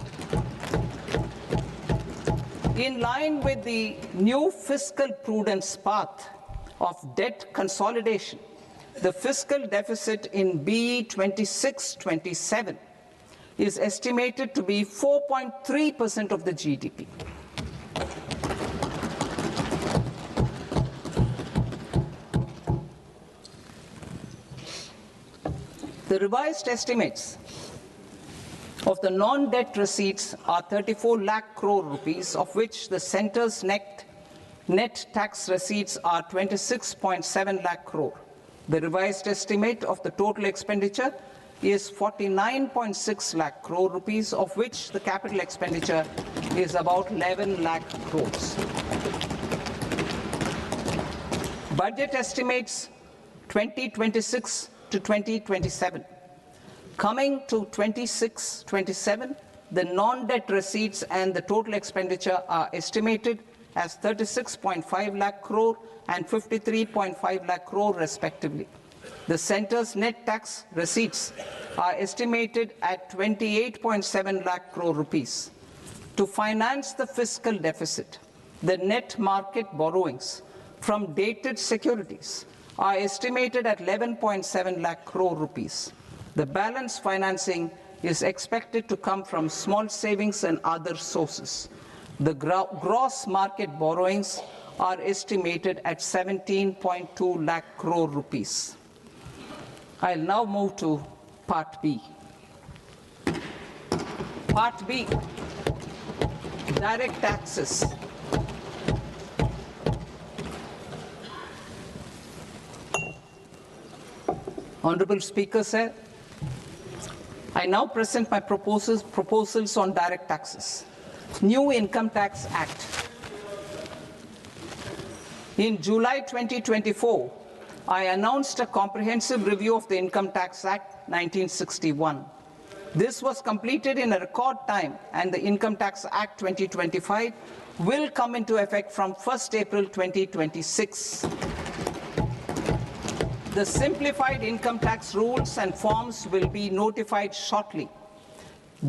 In line with the new fiscal prudence path of debt consolidation, the fiscal deficit in BE 26-27 is estimated to be 4.3% of the GDP. The revised estimates of the non-debt receipts are 34 lakh crore rupees, of which the centre's net tax receipts are 26.7 lakh crore. The revised estimate of the total expenditure is 49.6 lakh crore rupees, of which the capital expenditure is about 11 lakh crores. Budget estimates 2026 to 2027. Coming to 26-27, the non-debt receipts and the total expenditure are estimated as 36.5 lakh crore and 53.5 lakh crore respectively. The centre's net tax receipts are estimated at 28.7 lakh crore rupees. To finance the fiscal deficit, the net market borrowings from dated securities are estimated at 11.7 lakh crore rupees. The balance financing is expected to come from small savings and other sources. The gross market borrowings are estimated at 17.2 lakh crore rupees. I'll now move to Part B. Part B, direct taxes. Honorable Speaker, sir, I now present my proposals on direct taxes. New Income Tax Act. In July 2024, I announced a comprehensive review of the Income Tax Act 1961. This was completed in a record time, and the Income Tax Act 2025 will come into effect from 1st April 2026. The simplified income tax rules and forms will be notified shortly,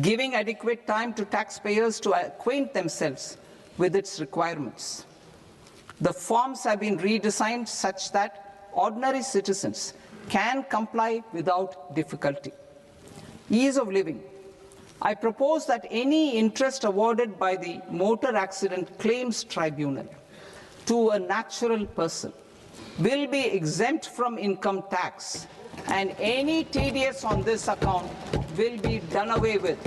giving adequate time to taxpayers to acquaint themselves with its requirements. The forms have been redesigned such that ordinary citizens can comply without difficulty. Ease of living. I propose that any interest awarded by the Motor Accident Claims Tribunal to a natural person will be exempt from income tax, and any TDS on this account will be done away with.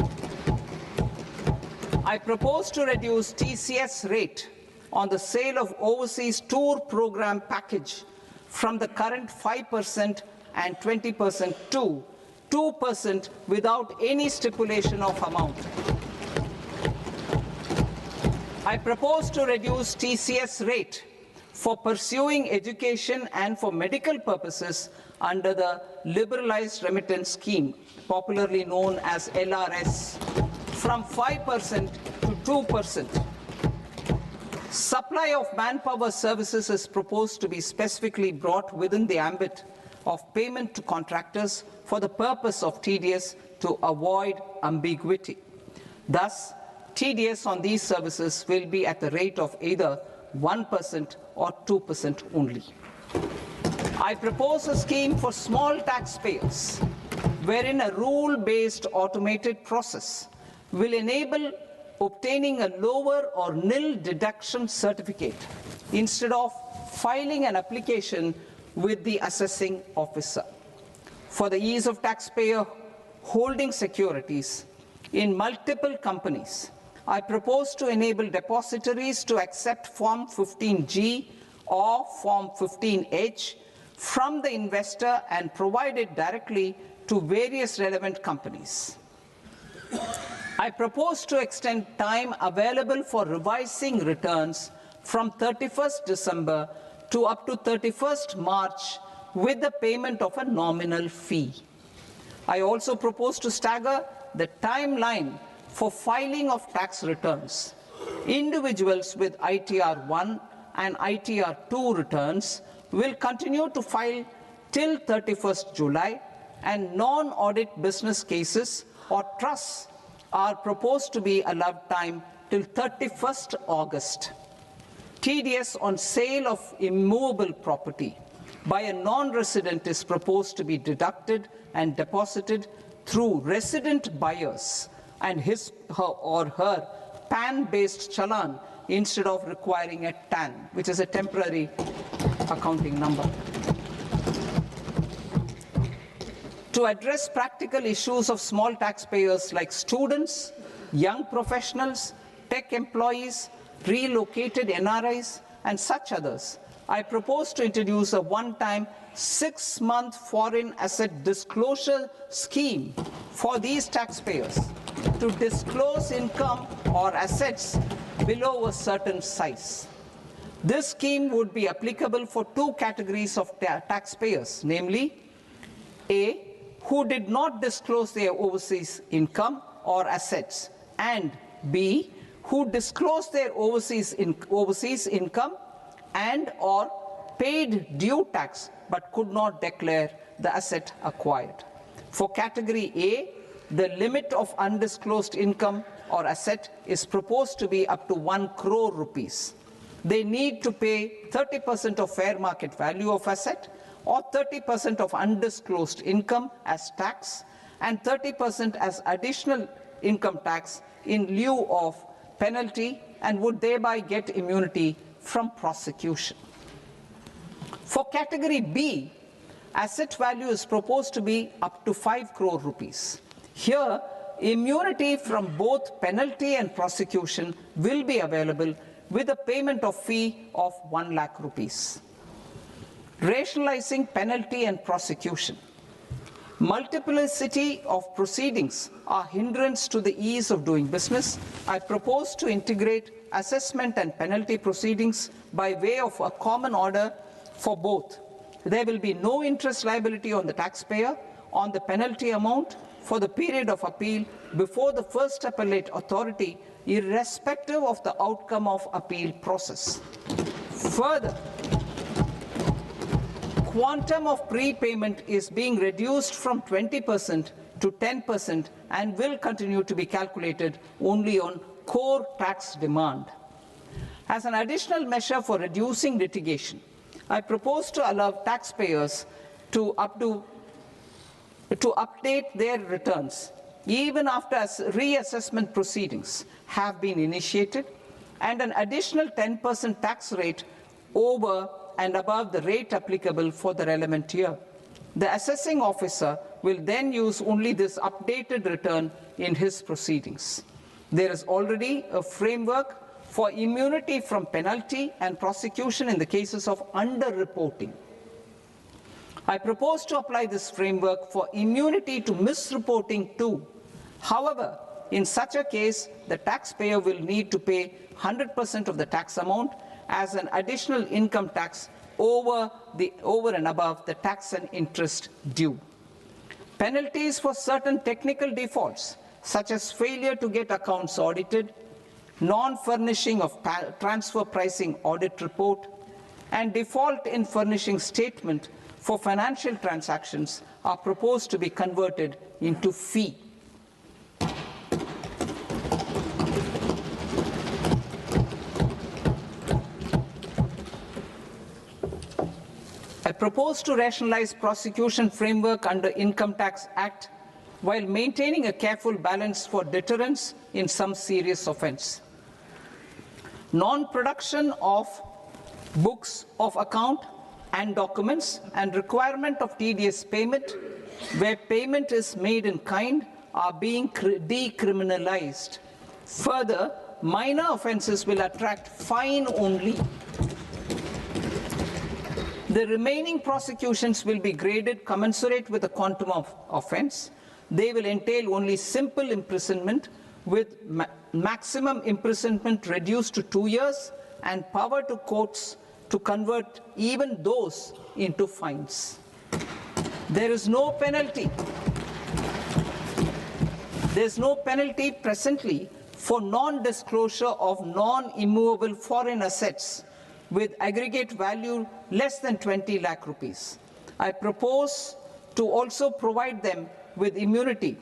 I propose to reduce TCS rate on the sale of overseas tour program package from the current 5% and 20% to 2% without any stipulation of amount. I propose to reduce TCS rate for pursuing education and for medical purposes under the Liberalized Remittance Scheme, popularly known as LRS, from 5% to 2%. Supply of manpower services is proposed to be specifically brought within the ambit of payment to contractors for the purpose of TDS to avoid ambiguity. Thus, TDS on these services will be at the rate of either 1% or 2% only. I propose a scheme for small taxpayers, wherein a rule-based automated process will enable obtaining a lower or nil deduction certificate instead of filing an application with the assessing officer. For the ease of taxpayer holding securities in multiple companies, I propose to enable depositories to accept Form 15G or Form 15H from the investor and provide it directly to various relevant companies. I propose to extend time available for revising returns from 31st December to up to 31st March with the payment of a nominal fee. I also propose to stagger the timeline for filing of tax returns. Individuals with ITR 1 and ITR 2 returns will continue to file till 31st July, and non-audit business cases or trusts are proposed to be allowed time till 31st August. TDS on sale of immovable property by a non-resident is proposed to be deducted and deposited through resident buyers and his or her PAN-based challan instead of requiring a TAN, which is a temporary accounting number. To address practical issues of small taxpayers like students, young professionals, tech employees, relocated NRIs, and such others, I propose to introduce a one-time 6-month foreign asset disclosure scheme for these taxpayers to disclose income or assets below a certain size. This scheme would be applicable for two categories of taxpayers, namely, A, who did not disclose their overseas income or assets, and B, who disclosed their overseas income and or paid due tax but could not declare the asset acquired. For category A, the limit of undisclosed income or asset is proposed to be up to 1 crore rupees. They need to pay 30% of fair market value of asset or 30% of undisclosed income as tax and 30% as additional income tax in lieu of penalty, and would thereby get immunity from prosecution. For category B, asset value is proposed to be up to 5 crore rupees. Here, immunity from both penalty and prosecution will be available with a payment of fee of 1 lakh rupees. Rationalizing penalty and prosecution. Multiplicity of proceedings are hindrance to the ease of doing business. I propose to integrate assessment and penalty proceedings by way of a common order for both. There will be no interest liability on the taxpayer on the penalty amount for the period of appeal before the first appellate authority, irrespective of the outcome of appeal process. Further, quantum of prepayment is being reduced from 20% to 10% and will continue to be calculated only on core tax demand. As an additional measure for reducing litigation, I propose to allow taxpayers to update their returns even after reassessment proceedings have been initiated, and an additional 10% tax rate over and above the rate applicable for the relevant year. The assessing officer will then use only this updated return in his proceedings. There is already a framework for immunity from penalty and prosecution in the cases of underreporting. I propose to apply this framework for immunity to misreporting too. However, in such a case, the taxpayer will need to pay 100% of the tax amount as an additional income tax over and above the tax and interest due. Penalties for certain technical defaults, such as failure to get accounts audited, non-furnishing of transfer pricing audit report, and default in furnishing statement for financial transactions are proposed to be converted into fee. I propose to rationalize prosecution framework under Income Tax Act while maintaining a careful balance for deterrence in some serious offence. Non-production of books of account and documents and requirement of TDS payment where payment is made in kind are being decriminalized. Further, minor offences will attract fine only. The remaining prosecutions will be graded commensurate with the quantum of offence. They will entail only simple imprisonment with maximum imprisonment reduced to 2 years and power to courts to convert even those into fines. There is no penalty. There is no penalty presently for non-disclosure of non-immovable foreign assets with aggregate value less than 20 lakh rupees. I propose to also provide them with immunity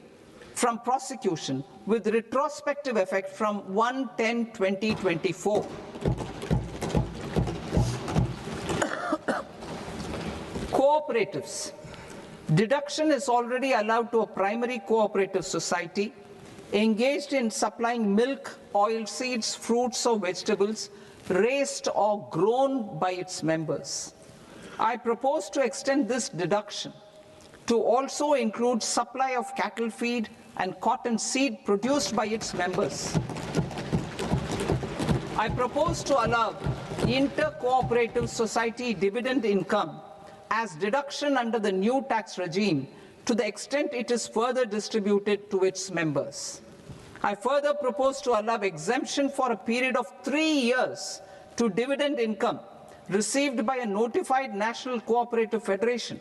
from prosecution with retrospective effect from 1/10/2024. Cooperatives. Deduction is already allowed to a primary cooperative society engaged in supplying milk, oilseeds, fruits or vegetables raised or grown by its members. I propose to extend this deduction to also include supply of cattle feed and cotton seed produced by its members. I propose to allow inter-cooperative society dividend income as deduction under the new tax regime to the extent it is further distributed to its members. I further propose to allow exemption for a period of 3 years to dividend income received by a notified national cooperative federation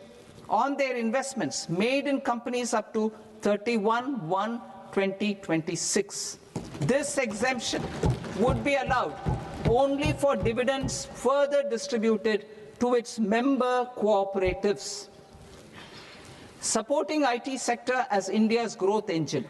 on their investments made in companies up to 31/1/2026. This exemption would be allowed only for dividends further distributed to its member cooperatives. Supporting IT sector as India's growth engine.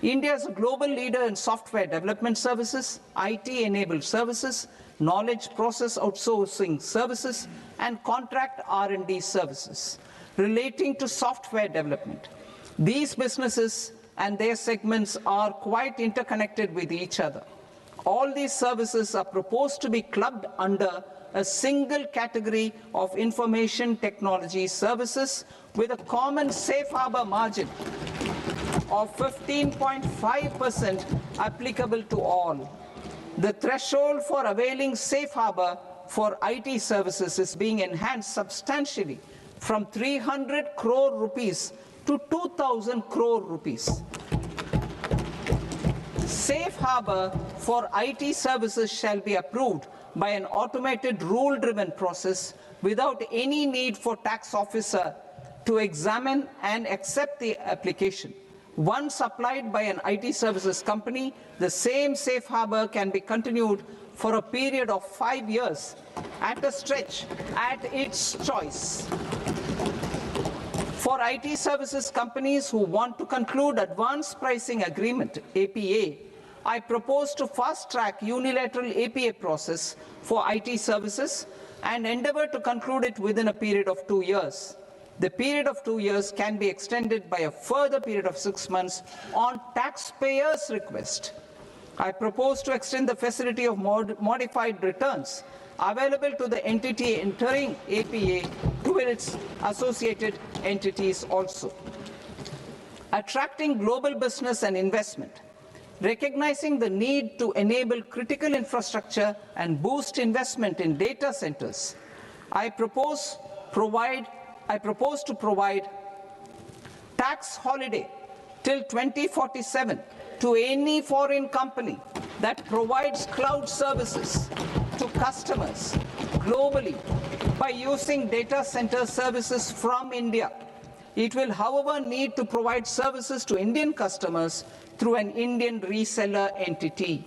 India is a global leader in software development services, IT-enabled services, knowledge process outsourcing services, and contract R&D services relating to software development. These businesses and their segments are quite interconnected with each other. All these services are proposed to be clubbed under a single category of information technology services with a common safe harbor margin of 15.5% applicable to all. The threshold for availing safe harbor for IT services is being enhanced substantially from 300 crore rupees to 2,000 crore rupees. Safe harbor for IT services shall be approved by an automated rule-driven process without any need for tax officer to examine and accept the application. Once applied by an IT services company, the same safe harbor can be continued for a period of 5 years at a stretch at its choice. For IT services companies who want to conclude advanced pricing agreement, APA, I propose to fast-track unilateral APA process for IT services and endeavor to conclude it within a period of 2 years. The period of 2 years can be extended by a further period of 6 months on taxpayers' request. I propose to extend the facility of modified returns available to the entity entering APA to its associated entities also. Attracting global business and investment. Recognizing the need to enable critical infrastructure and boost investment in data centers, I propose to provide tax holiday till 2047 to any foreign company that provides cloud services to customers globally by using data center services from India. It will, however, need to provide services to Indian customers through an Indian reseller entity.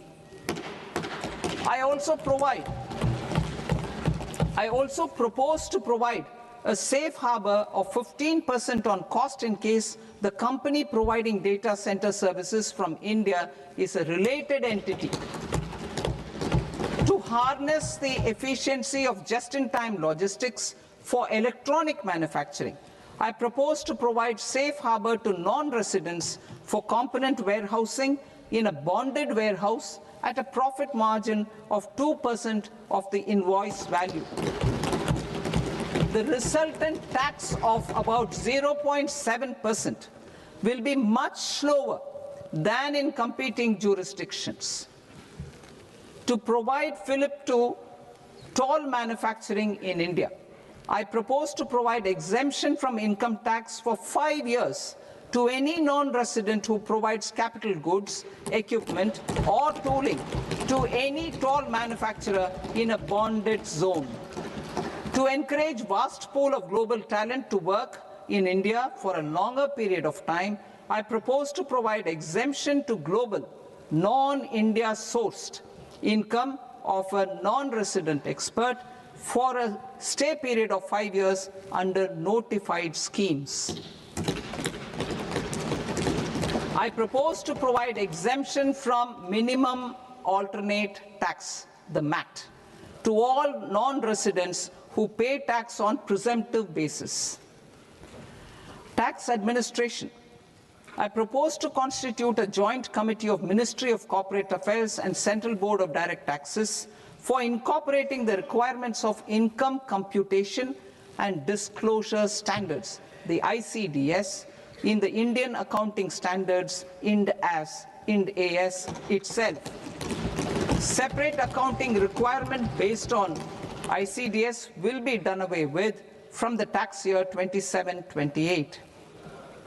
I also propose to provide a safe harbor of 15% on cost in case the company providing data center services from India is a related entity. To harness the efficiency of just-in-time logistics for electronic manufacturing, I propose to provide safe harbor to non-residents for component warehousing in a bonded warehouse at a profit margin of 2% of the invoice value. The resultant tax of about 0.7% will be much lower than in competing jurisdictions. To provide fillip to toll manufacturing in India, I propose to provide exemption from income tax for 5 years to any non-resident who provides capital goods, equipment, or tooling to any toll manufacturer in a bonded zone. To encourage vast pool of global talent to work in India for a longer period of time, I propose to provide exemption to global, non-India sourced income of a non-resident expert for a stay period of 5 years under notified schemes. I propose to provide exemption from minimum alternate tax, the MAT, to all non-residents who pay tax on presumptive basis. Tax administration. I propose to constitute a joint committee of Ministry of Corporate Affairs and Central Board of Direct Taxes for incorporating the requirements of income computation and disclosure standards, the ICDS, in the Indian Accounting Standards Ind AS itself. Separate accounting requirement based on ICDS will be done away with from the tax year 27-28.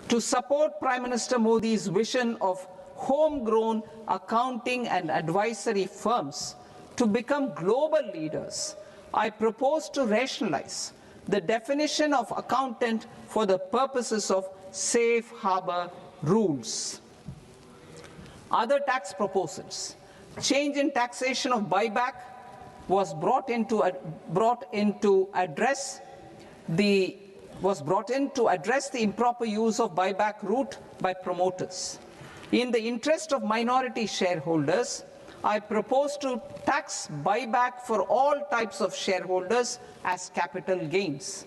To support Prime Minister Modi's vision of homegrown accounting and advisory firms to become global leaders, I propose to rationalize the definition of accountant for the purposes of safe harbor rules. Other tax proposals. Change in taxation of buyback was brought in to address the improper use of buyback route by promoters. In the interest of minority shareholders, I propose to tax buyback for all types of shareholders as capital gains.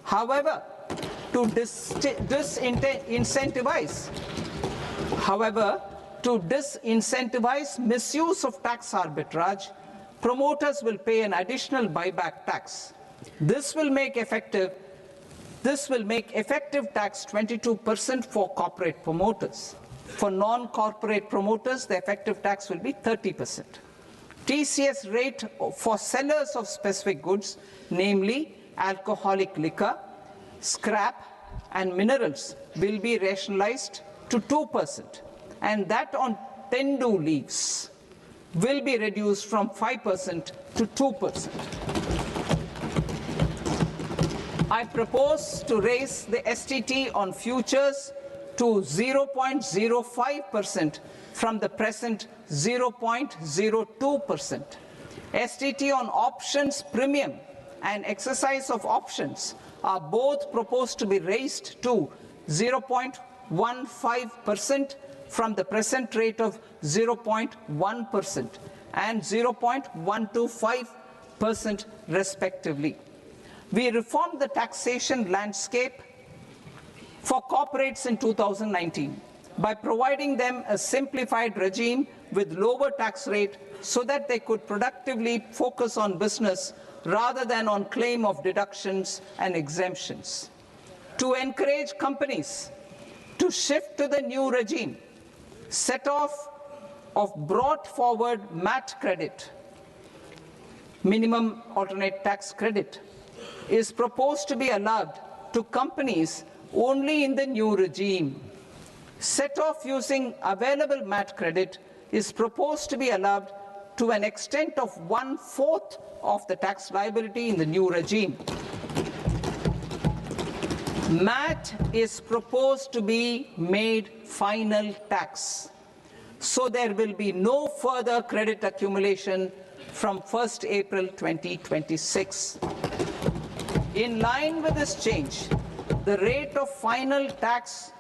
However, to disincentivize misuse of tax arbitrage, promoters will pay an additional buyback tax. This will make effective tax 22% for corporate promoters. For non-corporate promoters, the effective tax will be 30%. TCS rate for sellers of specific goods, namely alcoholic liquor, scrap, and minerals, will be rationalized to 2%, and that on tendu leaves will be reduced from 5% to 2%. I propose to raise the STT on futures to 0.05% from the present 0.02%. STT on options premium and exercise of options are both proposed to be raised to 0.15% from the present rate of 0.1% and 0.125% respectively. We reformed the taxation landscape for corporates in 2019 by providing them a simplified regime with lower tax rate so that they could productively focus on business rather than on claim of deductions and exemptions. To encourage companies to shift to the new regime, set-off of brought forward MAT credit, minimum alternate tax credit, is proposed to be allowed to companies only in the new regime. Set-off using available MAT credit is proposed to be allowed to an extent of 1/4 of the tax liability in the new regime. MAT is proposed to be made final tax, so there will be no further credit accumulation from 1st April 2026. In line with this change, the rate of final tax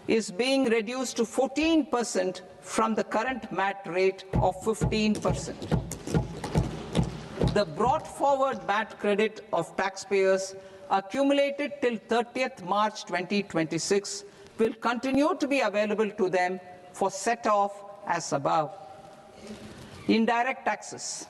is being reduced to 14% from the current MAT rate of 15%. The brought forward MAT credit of taxpayers accumulated till 30th March 2026 will continue to be available to them for set-off as above. Indirect taxes.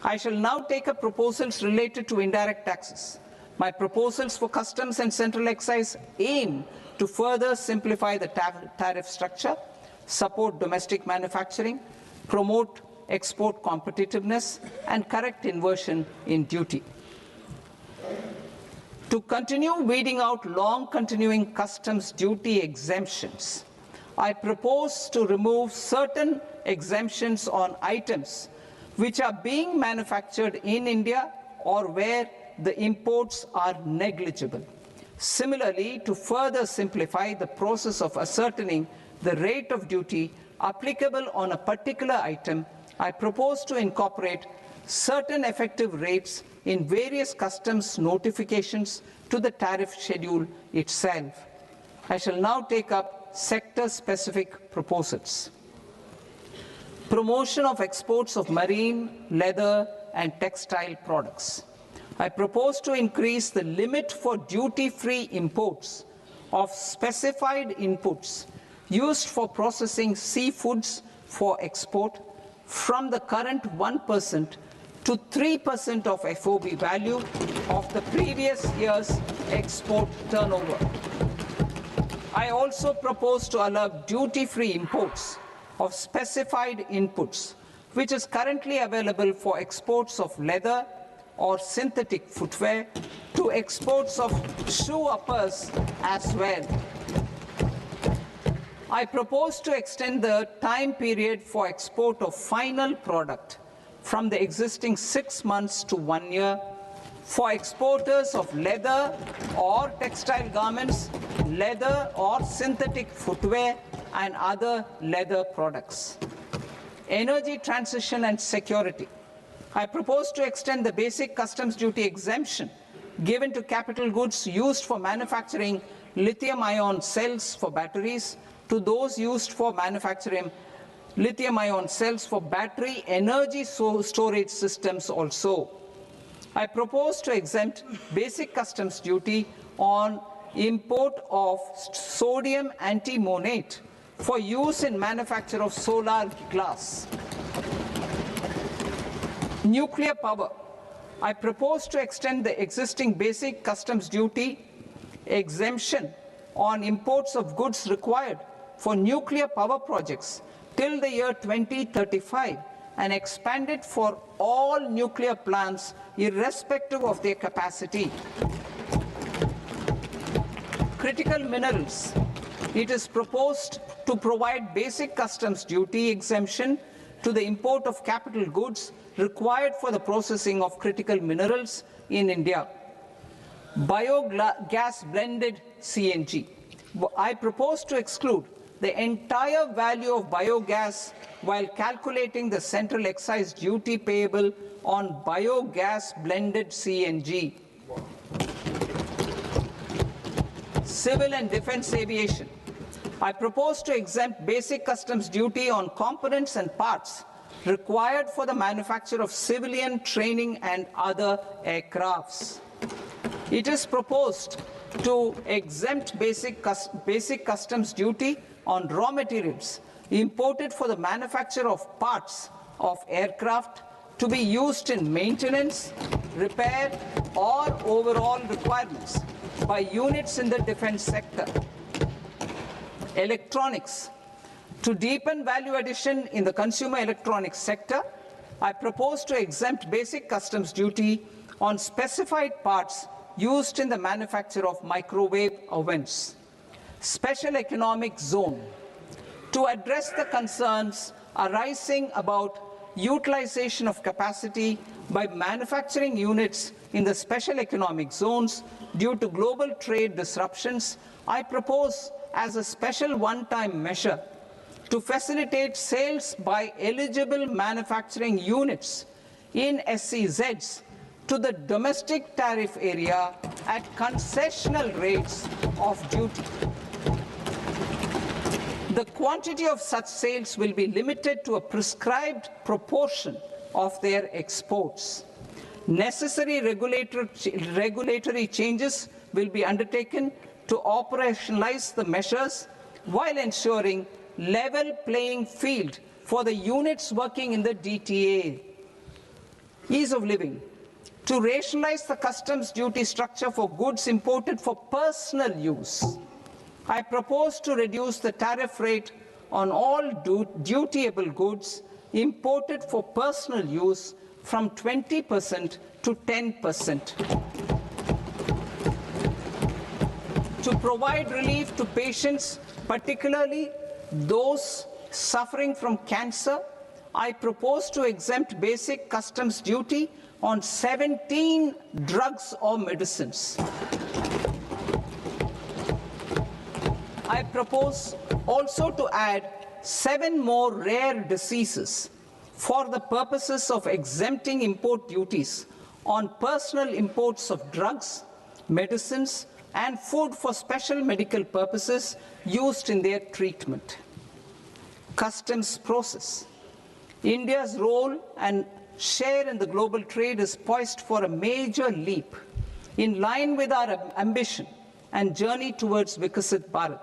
I shall now take up proposals related to indirect taxes. My proposals for customs and central excise aim to further simplify the tariff structure, support domestic manufacturing, promote export competitiveness, and correct inversion in duty. To continue weeding out long continuing customs duty exemptions, I propose to remove certain exemptions on items which are being manufactured in India or where the imports are negligible. Similarly, to further simplify the process of ascertaining the rate of duty applicable on a particular item, I propose to incorporate certain effective rates in various customs notifications to the tariff schedule itself. I shall now take up sector-specific proposals. Promotion of exports of marine, leather, and textile products. I propose to increase the limit for duty-free imports of specified inputs used for processing seafoods for export from the current 1% to 3% of FOB value of the previous year's export turnover. I also propose to allow duty-free imports of specified inputs, which is currently available for exports of leather or synthetic footwear, to exports of shoe uppers as well. I propose to extend the time period for export of final product from the existing 6 months to 1 year for exporters of leather or textile garments, leather or synthetic footwear, and other leather products. Energy transition and security. I propose to extend the basic customs duty exemption given to capital goods used for manufacturing lithium-ion cells for batteries to those used for manufacturing lithium-ion cells for battery energy storage systems also. I propose to exempt basic customs duty on import of sodium antimonate for use in manufacture of solar glass. Nuclear power. I propose to extend the existing basic customs duty exemption on imports of goods required for nuclear power projects till the year 2035 and expand it for all nuclear plants irrespective of their capacity. Critical minerals. It is proposed to provide basic customs duty exemption to the import of capital goods required for the processing of critical minerals in India. Biogas blended CNG. I propose to exclude the entire value of biogas while calculating the central excise duty payable on biogas blended CNG. Civil and defense aviation. I propose to exempt basic customs duty on components and parts required for the manufacture of civilian training and other aircrafts. It is proposed to exempt basic customs duty on raw materials imported for the manufacture of parts of aircraft to be used in maintenance, repair, or overall requirements by units in the defense sector. Electronics. To deepen value addition in the consumer electronics sector, I propose to exempt basic customs duty on specified parts used in the manufacture of microwave ovens. Special economic zone. To address the concerns arising about utilization of capacity by manufacturing units in the special economic zones due to global trade disruptions, I propose as a special one-time measure to facilitate sales by eligible manufacturing units in SEZs to the domestic tariff area at concessional rates of duty. The quantity of such sales will be limited to a prescribed proportion of their exports. Necessary regulatory changes will be undertaken to operationalize the measures while ensuring level playing field for the units working in the DTA. Ease of living. To rationalize the customs duty structure for goods imported for personal use, I propose to reduce the tariff rate on all dutiable goods imported for personal use from 20% to 10%. To provide relief to patients, particularly those suffering from cancer, I propose to exempt basic customs duty on 17 drugs or medicines. I propose also to add 7 more rare diseases for the purposes of exempting import duties on personal imports of drugs, medicines, and food for special medical purposes used in their treatment. Customs process. India's role and share in the global trade is poised for a major leap in line with our ambition and journey towards Vikasit Bharat.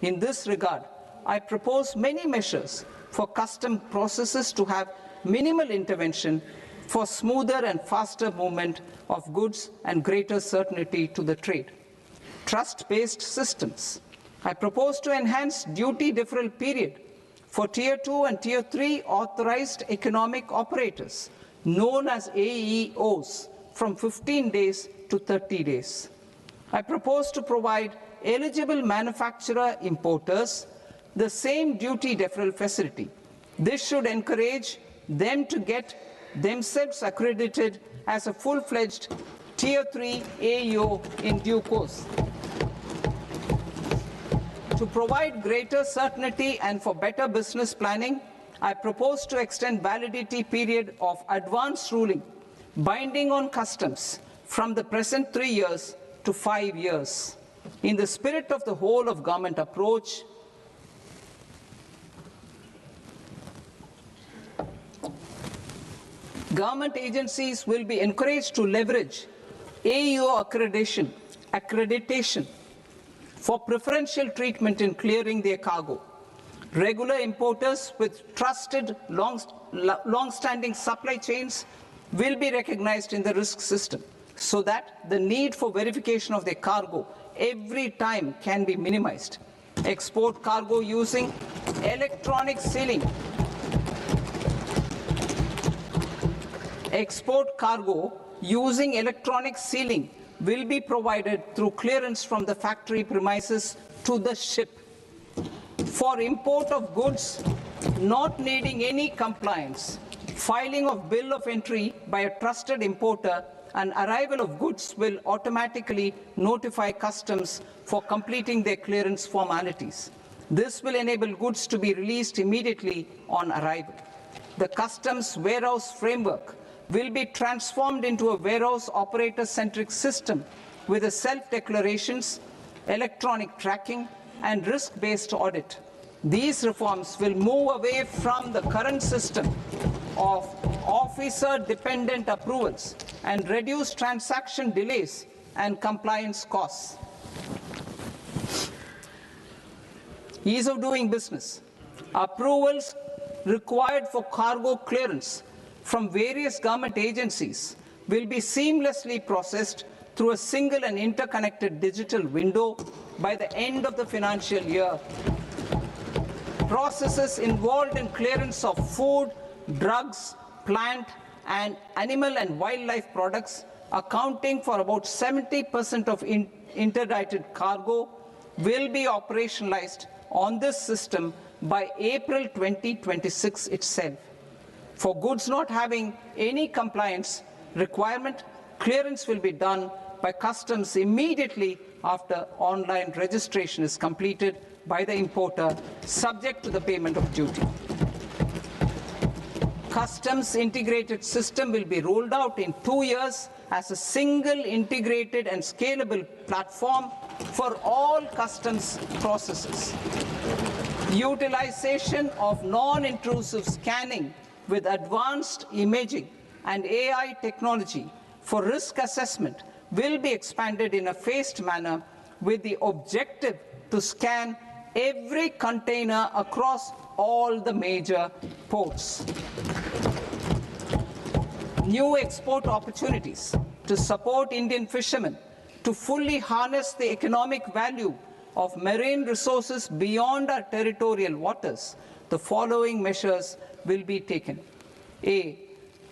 In this regard, I propose many measures for custom processes to have minimal intervention for smoother and faster movement of goods and greater certainty to the trade. Trust-based systems. I propose to enhance duty deferral period for Tier 2 and Tier 3 authorized economic operators, known as AEOs, from 15 days to 30 days. I propose to provide eligible manufacturer importers the same duty deferral facility. This should encourage them to get themselves accredited as a full-fledged Tier 3 AEO in due course. To provide greater certainty and for better business planning, I propose to extend validity period of advance ruling binding on customs from the present 3 years to 5 years. In the spirit of the whole of government approach, government agencies will be encouraged to leverage AEO accreditation for preferential treatment in clearing their cargo. Regular importers with trusted long-standing supply chains will be recognized in the risk system so that the need for verification of their cargo every time can be minimized. Export cargo using electronic sealing. Export cargo using electronic sealing will be provided through clearance from the factory premises to the ship. For import of goods not needing any compliance, filing of bill of entry by a trusted importer and arrival of goods will automatically notify customs for completing their clearance formalities. This will enable goods to be released immediately on arrival. The customs warehouse framework will be transformed into a warehouse operator-centric system with a self-declarations, electronic tracking, and risk-based audit. These reforms will move away from the current system of officer-dependent approvals and reduce transaction delays and compliance costs. Ease of doing business. Approvals required for cargo clearance from various government agencies will be seamlessly processed through a single and interconnected digital window by the end of the financial year. Processes involved in clearance of food, drugs, plant, and animal and wildlife products, accounting for about 70% of interdicted cargo, will be operationalized on this system by April 2026 itself. For goods not having any compliance requirement, clearance will be done by customs immediately after online registration is completed by the importer, subject to the payment of duty. Customs integrated system will be rolled out in 2 years as a single integrated and scalable platform for all customs processes. Utilization of non-intrusive scanning with advanced imaging and AI technology for risk assessment will be expanded in a phased manner with the objective to scan every container across all the major ports. New export opportunities to support Indian fishermen to fully harness the economic value of marine resources beyond our territorial waters. The following measures will be taken. A.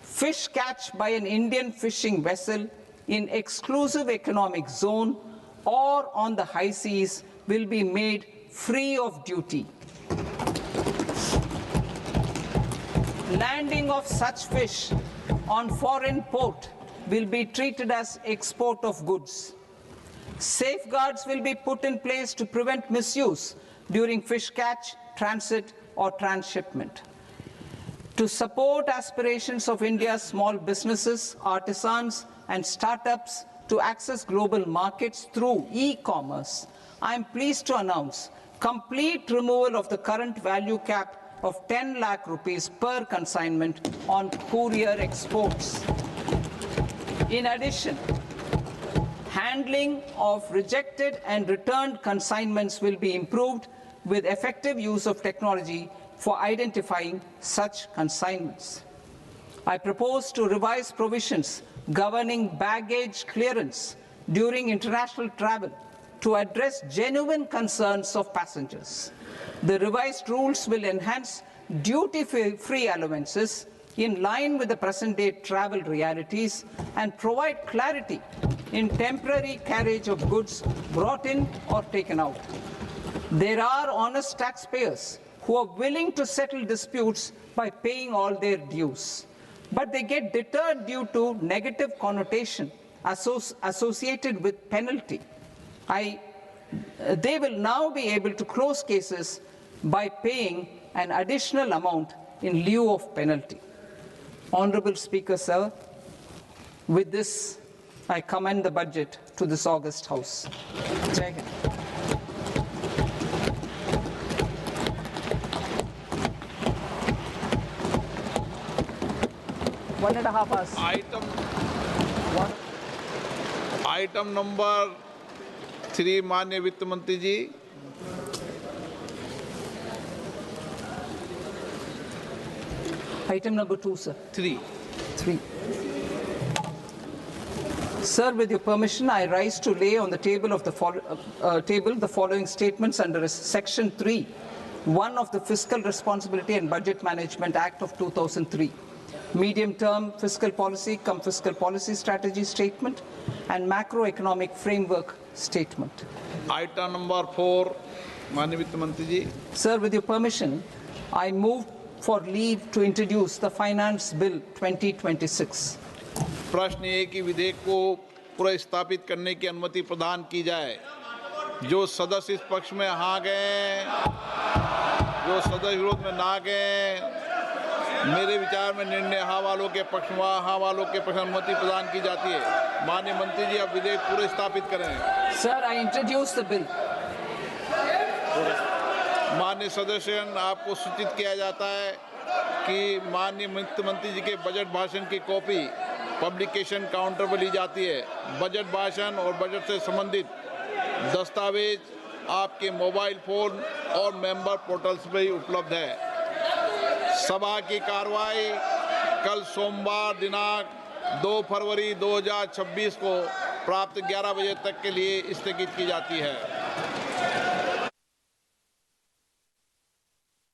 Fish catch by an Indian fishing vessel in exclusive economic zone or on the high seas will be made free of duty. Landing of such fish on foreign port will be treated as export of goods. Safeguards will be put in place to prevent misuse during fish catch, transit, or transshipment. To support aspirations of India's small businesses, artisans, and startups to access global markets through e-commerce, I am pleased to announce complete removal of the current value cap of 10 lakh rupees per consignment on courier exports. In addition, handling of rejected and returned consignments will be improved with effective use of technology for identifying such consignments. I propose to revise provisions governing baggage clearance during international travel to address genuine concerns of passengers. The revised rules will enhance duty-free allowances in line with the present-day travel realities and provide clarity in temporary carriage of goods brought in or taken out. There are honest taxpayers who are willing to settle disputes by paying all their dues, but they get deterred due to negative connotation associated with penalty. They will now be able to close cases by paying an additional amount in lieu of penalty. Honorable Speaker, sir, with this, I commend the budget to this august House. Jai Hind. One and a half hours. Item number 3, माननीय वित्त मंत्री जी. Item number 2, sir. 3. Sir, with your permission, I rise to lay on the table of the following statements under Section 3, 1 of the Fiscal Responsibility and Budget Management Act of 2003. Medium-term fiscal policy, fiscal policy strategy statement, and macroeconomic framework statement. Item number 4, माननीय वित्त मंत्री जी. Sir, with your permission, I move for leave to introduce the Finance Bill 2026. प्रश्न ये कि विधेयक को पुनर्स्थापित करने की अनुमति प्रदान की जाए. जो सदस्य इस पक्ष में हाँ गए, जो सदस्य विरोध में ना गए, मेरे विचार में निर्णय हाँ वालों के पक्ष में, हाँ वालों के पक्ष में अनुमति प्रदान की जाती है. माननीय मंत्री जी, अब विधेयक पूरे स्थापित करें. Sir, I introduce the bill. माननीय सदस्यगण, आपको सूचित किया जाता है कि माननीय मुख्यमंत्री जी के बजट भाषण की कॉपी पब्लिकेशन काउंटर पर ली जाती है। बजट भाषण और बजट से संबंधित दस्तावेज आपके मोबाइल फोन और मेंबर पोर्टल्स पर ही उपलब्ध है। सभा की कार्रवाई कल सोमवार दिनांक 2 फरवरी 2026 को प्राप्त 11 बजे तक के लिए स्थगित की जाती है।